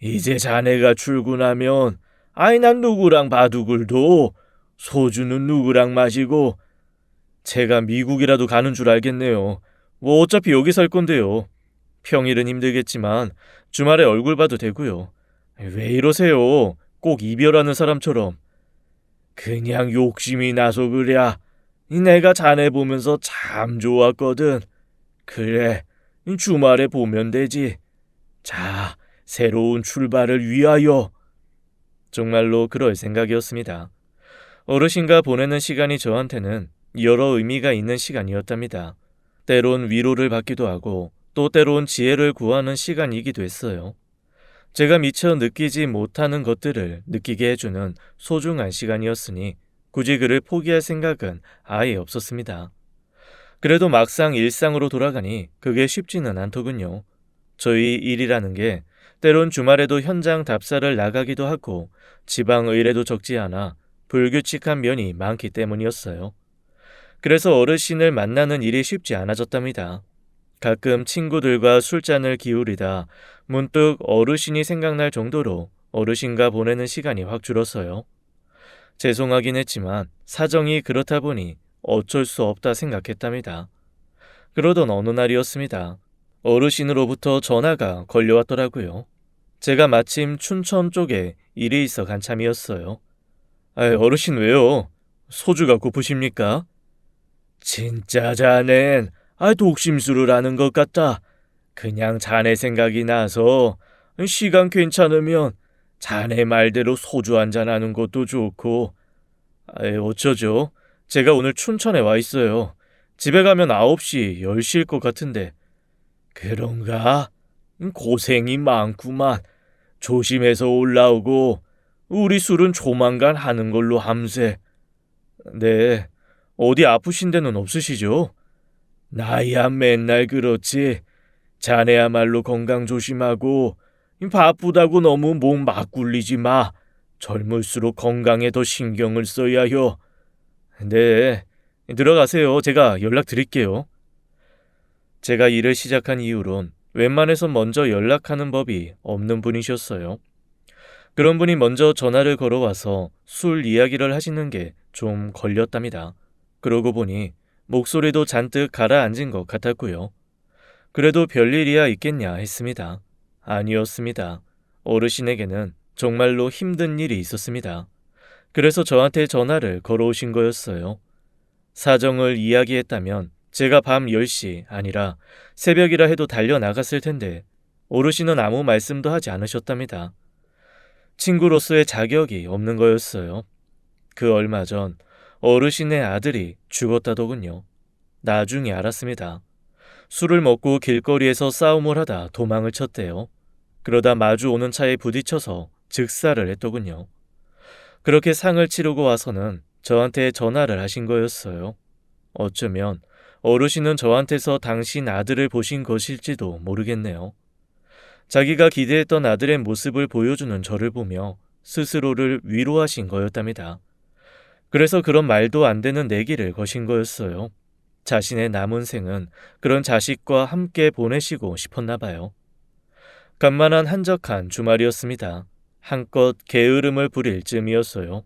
이제 자네가 출근하면 아이 난 누구랑 바둑을 둬? 소주는 누구랑 마시고? 제가 미국이라도 가는 줄 알겠네요. 뭐 어차피 여기 살 건데요. 평일은 힘들겠지만 주말에 얼굴 봐도 되고요. 왜 이러세요? 꼭 이별하는 사람처럼. 그냥 욕심이 나서 그랴. 내가 자네 보면서 참 좋았거든. 그래, 주말에 보면 되지. 자, 새로운 출발을 위하여. 정말로 그럴 생각이었습니다. 어르신과 보내는 시간이 저한테는 여러 의미가 있는 시간이었답니다. 때론 위로를 받기도 하고 또 때론 지혜를 구하는 시간이기도 했어요. 제가 미처 느끼지 못하는 것들을 느끼게 해주는 소중한 시간이었으니 굳이 그를 포기할 생각은 아예 없었습니다. 그래도 막상 일상으로 돌아가니 그게 쉽지는 않더군요. 저희 일이라는 게 때론 주말에도 현장 답사를 나가기도 하고 지방 의뢰도 적지 않아 불규칙한 면이 많기 때문이었어요. 그래서 어르신을 만나는 일이 쉽지 않아졌답니다. 가끔 친구들과 술잔을 기울이다 문득 어르신이 생각날 정도로 어르신과 보내는 시간이 확 줄었어요. 죄송하긴 했지만 사정이 그렇다 보니 어쩔 수 없다 생각했답니다. 그러던 어느 날이었습니다. 어르신으로부터 전화가 걸려왔더라고요. 제가 마침 춘천 쪽에 일이 있어 간 참이었어요. 어르신 왜요? 소주가 고프십니까? 진짜 자넨 독심술을 하는 것 같다. 그냥 자네 생각이 나서 시간 괜찮으면 자네 말대로 소주 한잔 하는 것도 좋고. 어쩌죠? 제가 오늘 춘천에 와 있어요. 집에 가면 9시, 10시일 것 같은데. 그런가? 고생이 많구만. 조심해서 올라오고 우리 술은 조만간 하는 걸로 함세. 네, 어디 아프신 데는 없으시죠? 나야 맨날 그렇지. 자네야말로 건강 조심하고 바쁘다고 너무 몸 막 굴리지 마. 젊을수록 건강에 더 신경을 써야요. 네, 들어가세요. 제가 연락드릴게요. 제가 일을 시작한 이후론 웬만해서 먼저 연락하는 법이 없는 분이셨어요. 그런 분이 먼저 전화를 걸어와서 술 이야기를 하시는 게 좀 걸렸답니다. 그러고 보니 목소리도 잔뜩 가라앉은 것 같았고요. 그래도 별일이야 있겠냐 했습니다. 아니었습니다. 어르신에게는 정말로 힘든 일이 있었습니다. 그래서 저한테 전화를 걸어오신 거였어요. 사정을 이야기했다면 제가 밤 10시 아니라 새벽이라 해도 달려나갔을 텐데 어르신은 아무 말씀도 하지 않으셨답니다. 친구로서의 자격이 없는 거였어요. 그 얼마 전 어르신의 아들이 죽었다더군요. 나중에 알았습니다. 술을 먹고 길거리에서 싸움을 하다 도망을 쳤대요. 그러다 마주 오는 차에 부딪혀서 즉사를 했더군요. 그렇게 상을 치르고 와서는 저한테 전화를 하신 거였어요. 어쩌면 어르신은 저한테서 당신 아들을 보신 것일지도 모르겠네요. 자기가 기대했던 아들의 모습을 보여주는 저를 보며 스스로를 위로하신 거였답니다. 그래서 그런 말도 안 되는 내기를 거신 거였어요. 자신의 남은 생은 그런 자식과 함께 보내시고 싶었나 봐요. 간만한 한적한 주말이었습니다. 한껏 게으름을 부릴 쯤이었어요.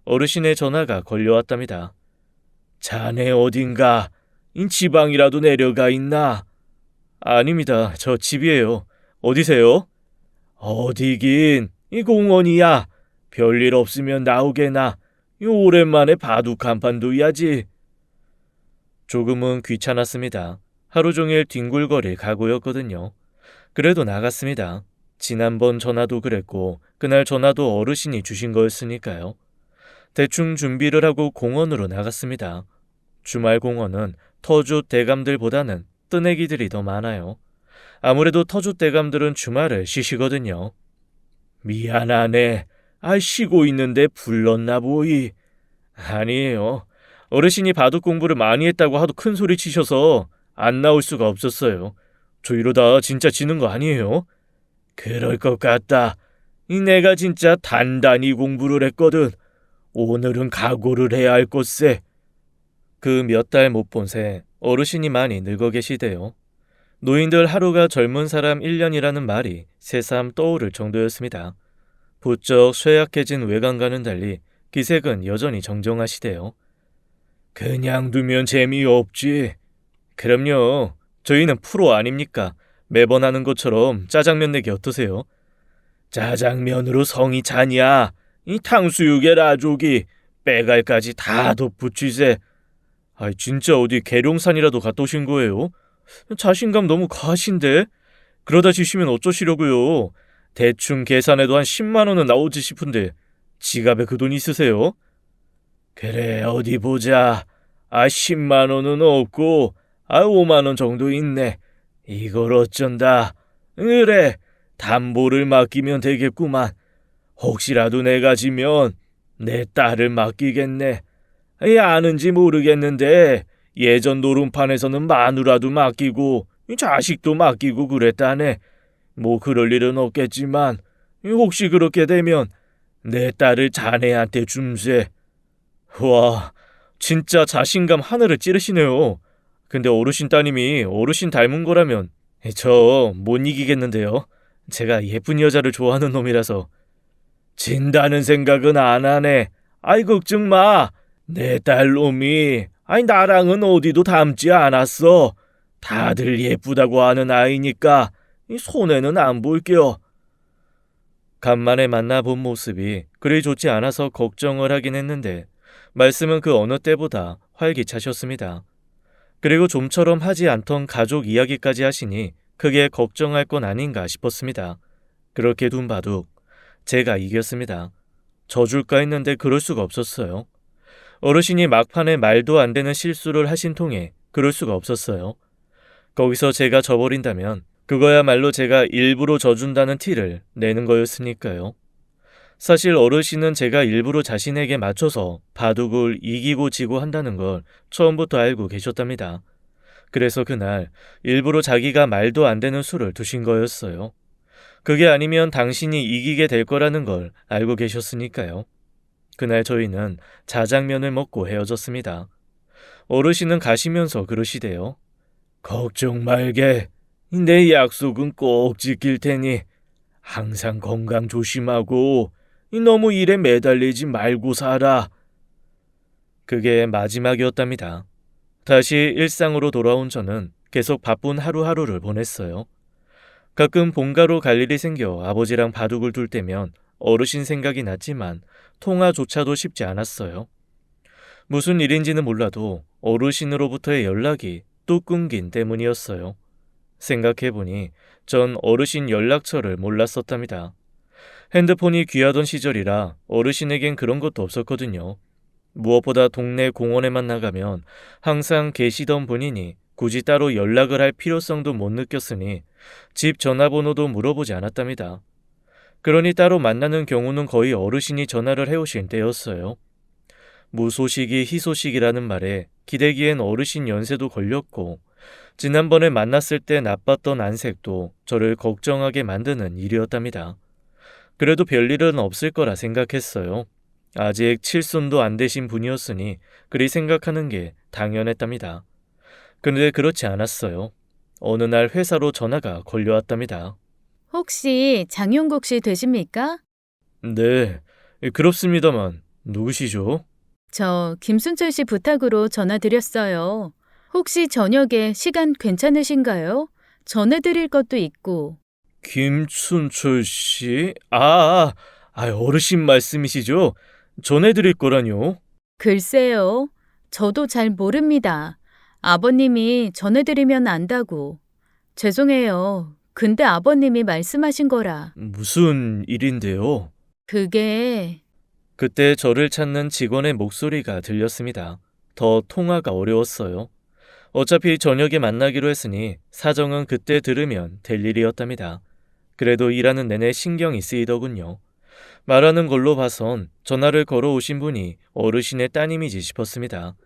어르신의 전화가 걸려왔답니다. 자네 어딘가? 지방이라도 내려가 있나? 아닙니다. 저 집이에요. 어디세요? 어디긴? 이 공원이야. 별일 없으면 나오게나. 오랜만에 바둑 한 판 둬야지. 조금은 귀찮았습니다. 하루 종일 뒹굴거릴 각오였거든요. 그래도 나갔습니다. 지난번 전화도 그랬고 그날 전화도 어르신이 주신 거였으니까요. 대충 준비를 하고 공원으로 나갔습니다. 주말 공원은 터줏 대감들보다는 뜨내기들이 더 많아요. 아무래도 터줏 대감들은 주말을 쉬시거든요. 미안하네. 쉬고 있는데 불렀나 보이. 아니에요. 어르신이 바둑 공부를 많이 했다고 하도 큰 소리 치셔서 안 나올 수가 없었어요. 저 이러다 진짜 지는 거 아니에요? 그럴 것 같다. 내가 진짜 단단히 공부를 했거든. 오늘은 각오를 해야 할 것세. 그 몇 달 못 본 새 어르신이 많이 늙어 계시대요. 노인들 하루가 젊은 사람 1년이라는 말이 새삼 떠오를 정도였습니다. 부쩍 쇠약해진 외관과는 달리 기색은 여전히 정정하시대요. 그냥 두면 재미없지. 그럼요. 저희는 프로 아닙니까? 매번 하는 것처럼 짜장면 내기 어떠세요? 짜장면으로 성이 차냐? 이 탕수육에 라족이 빼갈까지 다 덧붙이세. 진짜 어디 계룡산이라도 갔다 오신 거예요? 자신감 너무 과하신데? 그러다 지시면 어쩌시려고요? 대충 계산해도 한 10만 원은 나오지 싶은데 지갑에 그 돈 있으세요? 그래, 어디 보자. 10만 원은 없고 5만 원 정도 있네. 이걸 어쩐다. 그래, 담보를 맡기면 되겠구만. 혹시라도 내가 지면 내 딸을 맡기겠네. 아는지 모르겠는데 예전 노름판에서는 마누라도 맡기고 자식도 맡기고 그랬다네. 뭐 그럴 일은 없겠지만 혹시 그렇게 되면 내 딸을 자네한테 줌세. 와, 진짜 자신감 하늘을 찌르시네요. 근데 어르신 따님이 어르신 닮은 거라면 저 못 이기겠는데요. 제가 예쁜 여자를 좋아하는 놈이라서. 진다는 생각은 안 하네. 걱정 마. 내 딸놈이 나랑은 어디도 닮지 않았어. 다들 예쁘다고 하는 아이니까 손해는 안 볼게요. 간만에 만나본 모습이 그리 좋지 않아서 걱정을 하긴 했는데 말씀은 그 어느 때보다 활기차셨습니다. 그리고 좀처럼 하지 않던 가족 이야기까지 하시니 크게 걱정할 건 아닌가 싶었습니다. 그렇게 둔 바둑 제가 이겼습니다. 져줄까 했는데 그럴 수가 없었어요. 어르신이 막판에 말도 안 되는 실수를 하신 통에 그럴 수가 없었어요. 거기서 제가 져버린다면 그거야말로 제가 일부러 져준다는 티를 내는 거였으니까요. 사실 어르신은 제가 일부러 자신에게 맞춰서 바둑을 이기고 지고 한다는 걸 처음부터 알고 계셨답니다. 그래서 그날 일부러 자기가 말도 안 되는 수를 두신 거였어요. 그게 아니면 당신이 이기게 될 거라는 걸 알고 계셨으니까요. 그날 저희는 자장면을 먹고 헤어졌습니다. 어르신은 가시면서 그러시대요. 걱정 말게. 내 약속은 꼭 지킬 테니 항상 건강 조심하고 너무 일에 매달리지 말고 살아. 그게 마지막이었답니다. 다시 일상으로 돌아온 저는 계속 바쁜 하루하루를 보냈어요. 가끔 본가로 갈 일이 생겨 아버지랑 바둑을 둘 때면 어르신 생각이 났지만 통화조차도 쉽지 않았어요. 무슨 일인지는 몰라도 어르신으로부터의 연락이 뚝 끊긴 때문이었어요. 생각해보니 전 어르신 연락처를 몰랐었답니다. 핸드폰이 귀하던 시절이라 어르신에겐 그런 것도 없었거든요. 무엇보다 동네 공원에만 나가면 항상 계시던 분이니 굳이 따로 연락을 할 필요성도 못 느꼈으니 집 전화번호도 물어보지 않았답니다. 그러니 따로 만나는 경우는 거의 어르신이 전화를 해오신 때였어요. 무소식이 희소식이라는 말에 기대기엔 어르신 연세도 걸렸고 지난번에 만났을 때 나빴던 안색도 저를 걱정하게 만드는 일이었답니다. 그래도 별일은 없을 거라 생각했어요. 아직 칠순도 안 되신 분이었으니 그리 생각하는 게 당연했답니다. 그런데 그렇지 않았어요. 어느 날 회사로 전화가 걸려왔답니다. 혹시 장용국 씨 되십니까? 네, 그렇습니다만 누구시죠? 저 김순철 씨 부탁으로 전화드렸어요. 혹시 저녁에 시간 괜찮으신가요? 전해드릴 것도 있고. 김춘철 씨? 어르신 말씀이시죠? 전해드릴 거라뇨. 글쎄요. 저도 잘 모릅니다. 아버님이 전해드리면 안다고. 죄송해요. 근데 아버님이 말씀하신 거라. 무슨 일인데요? 그게 그때 저를 찾는 직원의 목소리가 들렸습니다. 더 통화가 어려웠어요. 어차피 저녁에 만나기로 했으니 사정은 그때 들으면 될 일이었답니다. 그래도 일하는 내내 신경이 쓰이더군요. 말하는 걸로 봐선 전화를 걸어오신 분이 어르신의 따님이지 싶었습니다.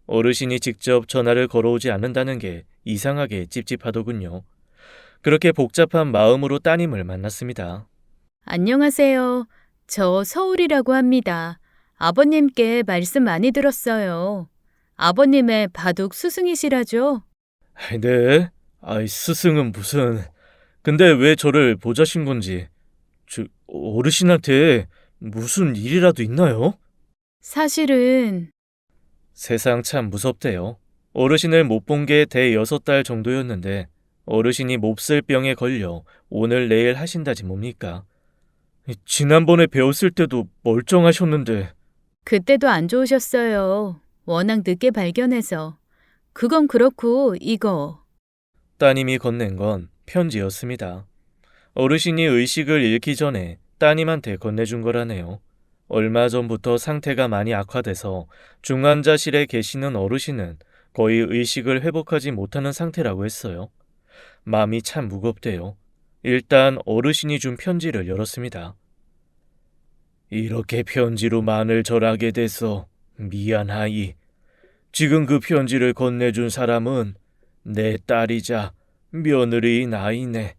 어르신이 직접 전화를 걸어오지 않는다는 게 이상하게 찝찝하더군요. 그렇게 복잡한 마음으로 따님을 만났습니다. 안녕하세요. 저 서울이라고 합니다. 아버님께 말씀 많이 들었어요. 아버님의 바둑 스승이시라죠? 네? 스승은 무슨... 근데 왜 저를 보자신 건지... 어르신한테 무슨 일이라도 있나요? 사실은 세상 참 무섭대요. 어르신을 못 본 게 대여섯 달 정도였는데 어르신이 몹쓸 병에 걸려 오늘 내일 하신다지 뭡니까? 지난번에 배웠을 때도 멀쩡하셨는데. 그때도 안 좋으셨어요. 워낙 늦게 발견해서. 그건 그렇고 이거. 따님이 건넨 건 편지였습니다. 어르신이 의식을 잃기 전에 따님한테 건네준 거라네요. 얼마 전부터 상태가 많이 악화돼서 중환자실에 계시는 어르신은 거의 의식을 회복하지 못하는 상태라고 했어요. 마음이 참 무겁대요. 일단 어르신이 준 편지를 열었습니다. 이렇게 편지로 만을 절하게 돼서 미안하이. 지금 그 편지를 건네준 사람은 내 딸이자 며느리인 아이네.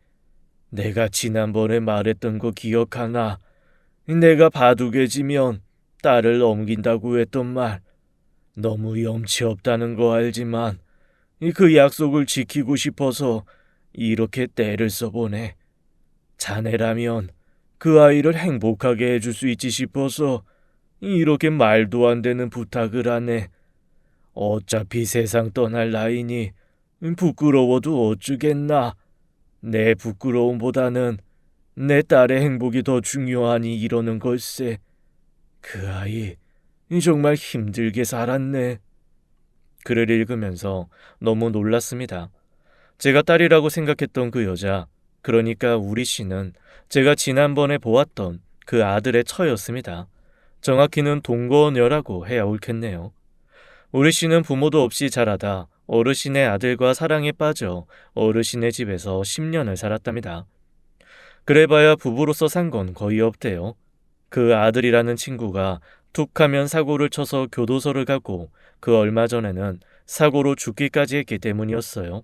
내가 지난번에 말했던 거 기억하나? 내가 바둑에 지면 딸을 넘긴다고 했던 말. 너무 염치 없다는 거 알지만 그 약속을 지키고 싶어서 이렇게 때를 써보네. 자네라면 그 아이를 행복하게 해줄 수 있지 싶어서 이렇게 말도 안 되는 부탁을 하네. 어차피 세상 떠날 나이니 부끄러워도 어쩌겠나. 내 부끄러움보다는 내 딸의 행복이 더 중요하니 이러는 걸세. 그 아이 정말 힘들게 살았네. 글을 읽으면서 너무 놀랐습니다. 제가 딸이라고 생각했던 그 여자, 그러니까 우리 씨는 제가 지난번에 보았던 그 아들의 처였습니다. 정확히는 동거녀라고 해야 옳겠네요. 우리 씨는 부모도 없이 자라다 어르신의 아들과 사랑에 빠져 어르신의 집에서 10년을 살았답니다. 그래봐야 부부로서 산 건 거의 없대요. 그 아들이라는 친구가 툭하면 사고를 쳐서 교도소를 가고 그 얼마 전에는 사고로 죽기까지 했기 때문이었어요.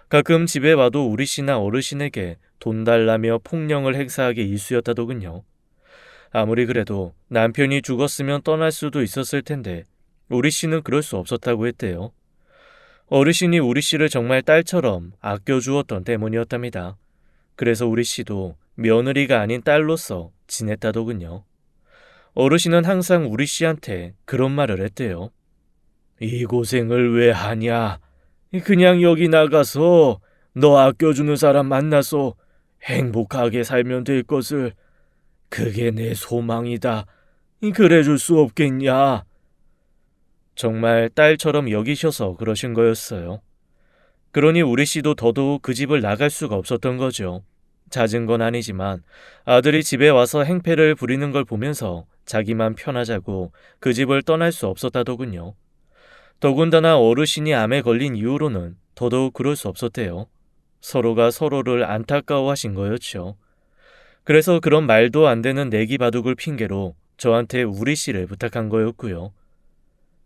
가끔 집에 와도 우리 씨나 어르신에게 돈 달라며 폭령을 행사하기 일쑤였다더군요. 아무리 그래도 남편이 죽었으면 떠날 수도 있었을 텐데 우리 씨는 그럴 수 없었다고 했대요. 어르신이 우리 씨를 정말 딸처럼 아껴주었던 때문이었답니다. 그래서 우리 씨도 며느리가 아닌 딸로서 지냈다더군요. 어르신은 항상 우리 씨한테 그런 말을 했대요. 이 고생을 왜 하냐? 그냥 여기 나가서 너 아껴주는 사람 만나서 행복하게 살면 될 것을. 그게 내 소망이다. 그래줄 수 없겠냐? 정말 딸처럼 여기셔서 그러신 거였어요. 그러니 우리 씨도 더더욱 그 집을 나갈 수가 없었던 거죠. 잦은 건 아니지만 아들이 집에 와서 행패를 부리는 걸 보면서 자기만 편하자고 그 집을 떠날 수 없었다더군요. 더군다나 어르신이 암에 걸린 이후로는 더더욱 그럴 수 없었대요. 서로가 서로를 안타까워하신 거였죠. 그래서 그런 말도 안 되는 내기 바둑을 핑계로 저한테 우리 씨를 부탁한 거였고요.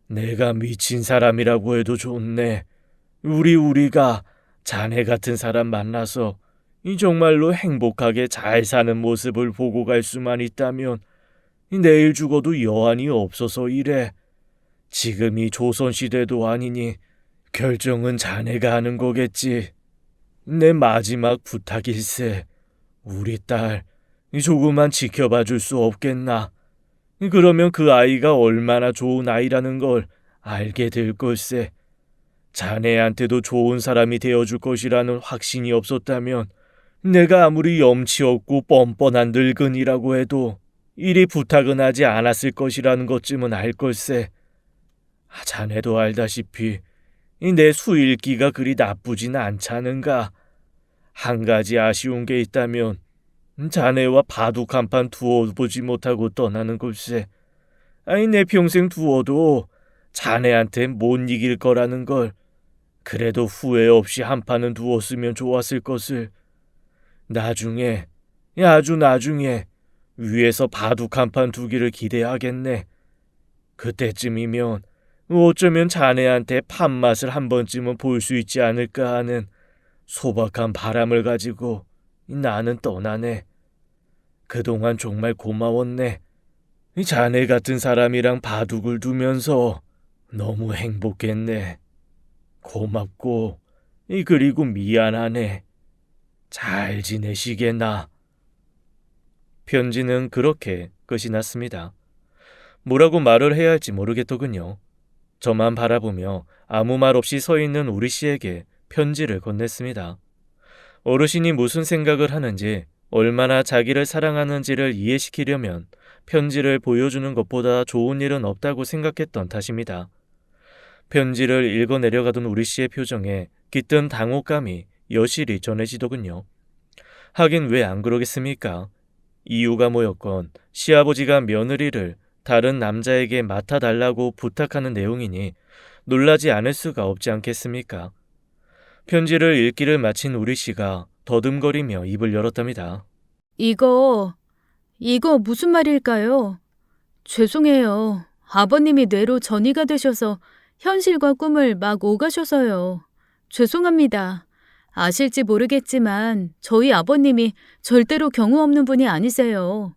내가 미친 사람이라고 해도 좋네. 우리가 자네 같은 사람 만나서 정말로 행복하게 잘 사는 모습을 보고 갈 수만 있다면 내일 죽어도 여한이 없어서 이래. 지금이 조선시대도 아니니 결정은 자네가 하는 거겠지. 내 마지막 부탁일세. 우리 딸 조금만 지켜봐 줄 수 없겠나? 그러면 그 아이가 얼마나 좋은 아이라는 걸 알게 될 걸세. 자네한테도 좋은 사람이 되어줄 것이라는 확신이 없었다면 내가 아무리 염치 없고 뻔뻔한 늙은이라고 해도 이리 부탁은 하지 않았을 것이라는 것쯤은 알 걸세. 자네도 알다시피 내 수일기가 그리 나쁘진 않자는가. 한 가지 아쉬운 게 있다면 자네와 바둑 한 판 두어보지 못하고 떠나는 걸세. 내 평생 두어도 자네한테 못 이길 거라는 걸. 그래도 후회 없이 한 판은 두었으면 좋았을 것을. 나중에, 아주 나중에 위에서 바둑 한 판 두기를 기대하겠네. 그때쯤이면 어쩌면 자네한테 판맛을 한 번쯤은 볼 수 있지 않을까 하는 소박한 바람을 가지고 나는 떠나네. 그동안 정말 고마웠네. 자네 같은 사람이랑 바둑을 두면서 너무 행복했네. 고맙고 그리고 미안하네. 잘 지내시게나. 편지는 그렇게 끝이 났습니다. 뭐라고 말을 해야 할지 모르겠더군요. 저만 바라보며 아무 말 없이 서 있는 우리 씨에게 편지를 건넸습니다. 어르신이 무슨 생각을 하는지, 얼마나 자기를 사랑하는지를 이해시키려면 편지를 보여주는 것보다 좋은 일은 없다고 생각했던 탓입니다. 편지를 읽어 내려가던 우리 씨의 표정에 깃든 당혹감이 여실히 전해지더군요. 하긴 왜 안 그러겠습니까? 이유가 뭐였건 시아버지가 며느리를 다른 남자에게 맡아달라고 부탁하는 내용이니 놀라지 않을 수가 없지 않겠습니까? 편지를 읽기를 마친 우리 씨가 더듬거리며 입을 열었답니다. 이거 무슨 말일까요? 죄송해요. 아버님이 뇌로 전이가 되셔서 현실과 꿈을 막 오가셔서요. 죄송합니다. 아실지 모르겠지만 저희 아버님이 절대로 경우 없는 분이 아니세요.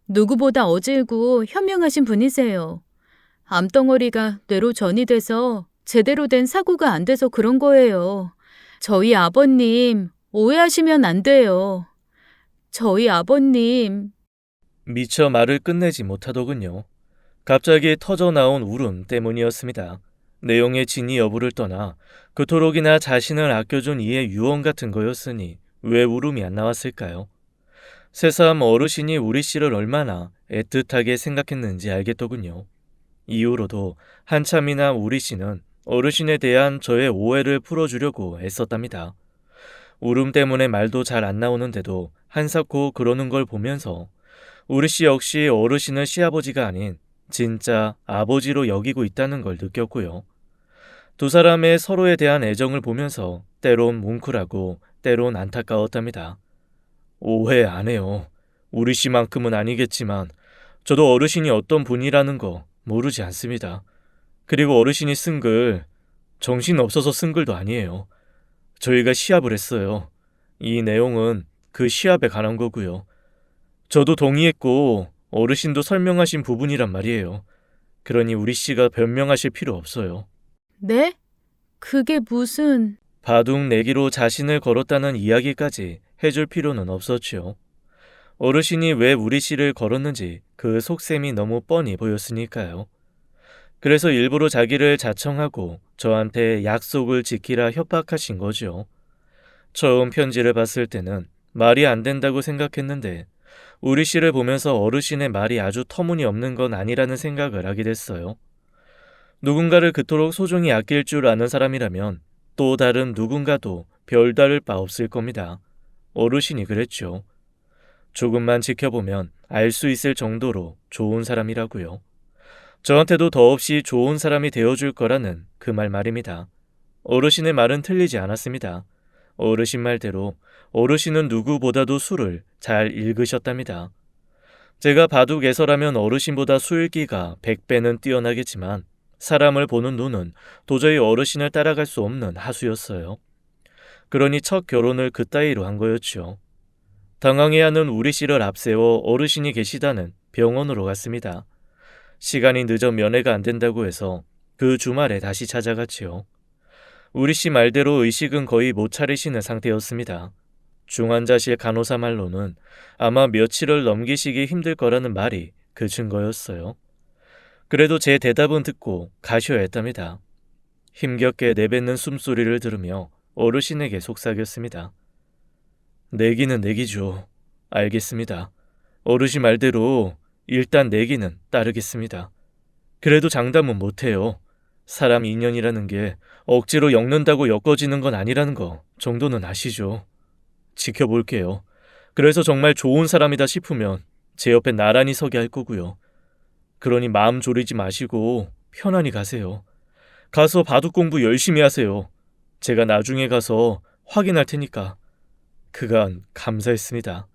누구보다 어질고 현명하신 분이세요. 암덩어리가 뇌로 전이 돼서 제대로 된 사고가 안 돼서 그런 거예요. 저희 아버님 오해하시면 안 돼요. 저희 아버님. 미처 말을 끝내지 못하더군요. 갑자기 터져나온 울음 때문이었습니다. 내용의 진위 여부를 떠나 그토록이나 자신을 아껴준 이의 유언 같은 거였으니 왜 울음이 안 나왔을까요? 새삼 어르신이 우리 씨를 얼마나 애틋하게 생각했는지 알겠더군요. 이후로도 한참이나 우리 씨는 어르신에 대한 저의 오해를 풀어주려고 애썼답니다. 울음 때문에 말도 잘 안 나오는데도 한사코 그러는 걸 보면서 우리 씨 역시 어르신을 시아버지가 아닌 진짜 아버지로 여기고 있다는 걸 느꼈고요. 두 사람의 서로에 대한 애정을 보면서 때론 뭉클하고 때론 안타까웠답니다. 오해 안 해요. 우리 씨만큼은 아니겠지만 저도 어르신이 어떤 분이라는 거 모르지 않습니다. 그리고 어르신이 쓴 글, 정신 없어서 쓴 글도 아니에요. 저희가 시합을 했어요. 이 내용은 그 시합에 관한 거고요. 저도 동의했고 어르신도 설명하신 부분이란 말이에요. 그러니 우리 씨가 변명하실 필요 없어요. 네? 그게 무슨... 바둑 내기로 자신을 걸었다는 이야기까지 해줄 필요는 없었지요. 어르신이 왜 우리 씨를 걸었는지 그 속셈이 너무 뻔히 보였으니까요. 그래서 일부러 자기를 자청하고 저한테 약속을 지키라 협박하신 거죠. 처음 편지를 봤을 때는 말이 안 된다고 생각했는데 우리 씨를 보면서 어르신의 말이 아주 터무니없는 건 아니라는 생각을 하게 됐어요. 누군가를 그토록 소중히 아낄 줄 아는 사람이라면 또 다른 누군가도 별다를 바 없을 겁니다. 어르신이 그랬죠. 조금만 지켜보면 알 수 있을 정도로 좋은 사람이라고요. 저한테도 더없이 좋은 사람이 되어줄 거라는 그 말 말입니다. 어르신의 말은 틀리지 않았습니다. 어르신 말대로 어르신은 누구보다도 수를 잘 읽으셨답니다. 제가 바둑 애서라면 어르신보다 수읽기가 100배는 뛰어나겠지만 사람을 보는 눈은 도저히 어르신을 따라갈 수 없는 하수였어요. 그러니 첫 결혼을 그따위로 한 거였죠. 당황해하는 우리 씨를 앞세워 어르신이 계시다는 병원으로 갔습니다. 시간이 늦어 면회가 안 된다고 해서 그 주말에 다시 찾아갔지요. 우리 씨 말대로 의식은 거의 못 차리시는 상태였습니다. 중환자실 간호사 말로는 아마 며칠을 넘기시기 힘들 거라는 말이 그 증거였어요. 그래도 제 대답은 듣고 가셔야 했답니다. 힘겹게 내뱉는 숨소리를 들으며 어르신에게 속삭였습니다. 내기는 내기죠. 알겠습니다. 어르신 말대로 일단 내기는 따르겠습니다. 그래도 장담은 못해요. 사람 인연이라는 게 억지로 엮는다고 엮어지는 건 아니라는 거 정도는 아시죠? 지켜볼게요. 그래서 정말 좋은 사람이다 싶으면 제 옆에 나란히 서게 할 거고요. 그러니 마음 졸이지 마시고 편안히 가세요. 가서 바둑 공부 열심히 하세요. 제가 나중에 가서 확인할 테니까. 그간 감사했습니다.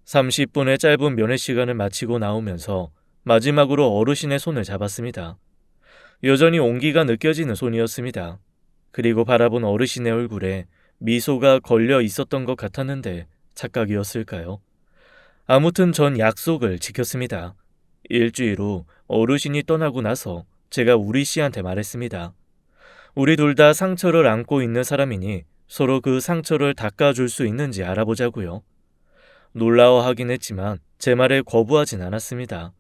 30분의 짧은 면회 시간을 마치고 나오면서 마지막으로 어르신의 손을 잡았습니다. 여전히 온기가 느껴지는 손이었습니다. 그리고 바라본 어르신의 얼굴에 미소가 걸려 있었던 것 같았는데 착각이었을까요? 아무튼 전 약속을 지켰습니다. 일주일 후 어르신이 떠나고 나서 제가 우리 씨한테 말했습니다. 우리 둘 다 상처를 안고 있는 사람이니 서로 그 상처를 닦아줄 수 있는지 알아보자고요. 놀라워하긴 했지만 제 말에 거부하진 않았습니다.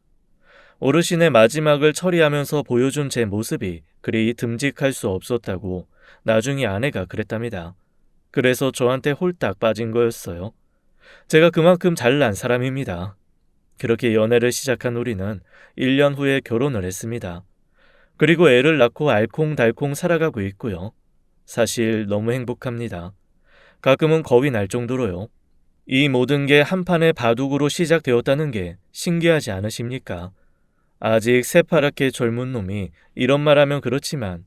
어르신의 마지막을 처리하면서 보여준 제 모습이 그리 듬직할 수 없었다고 나중에 아내가 그랬답니다. 그래서 저한테 홀딱 빠진 거였어요. 제가 그만큼 잘난 사람입니다. 그렇게 연애를 시작한 우리는 1년 후에 결혼을 했습니다. 그리고 애를 낳고 알콩달콩 살아가고 있고요. 사실 너무 행복합니다. 가끔은 겁이 날 정도로요. 이 모든 게 한판의 바둑으로 시작되었다는 게 신기하지 않으십니까? 아직 새파랗게 젊은 놈이 이런 말하면 그렇지만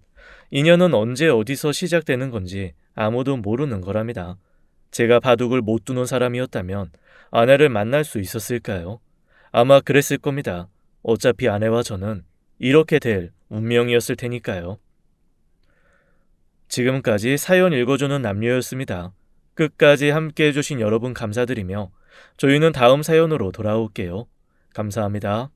인연은 언제 어디서 시작되는 건지 아무도 모르는 거랍니다. 제가 바둑을 못 두는 사람이었다면 아내를 만날 수 있었을까요? 아마 그랬을 겁니다. 어차피 아내와 저는 이렇게 될 운명이었을 테니까요. 지금까지 사연 읽어주는 남녀였습니다. 끝까지 함께 해주신 여러분 감사드리며 저희는 다음 사연으로 돌아올게요. 감사합니다.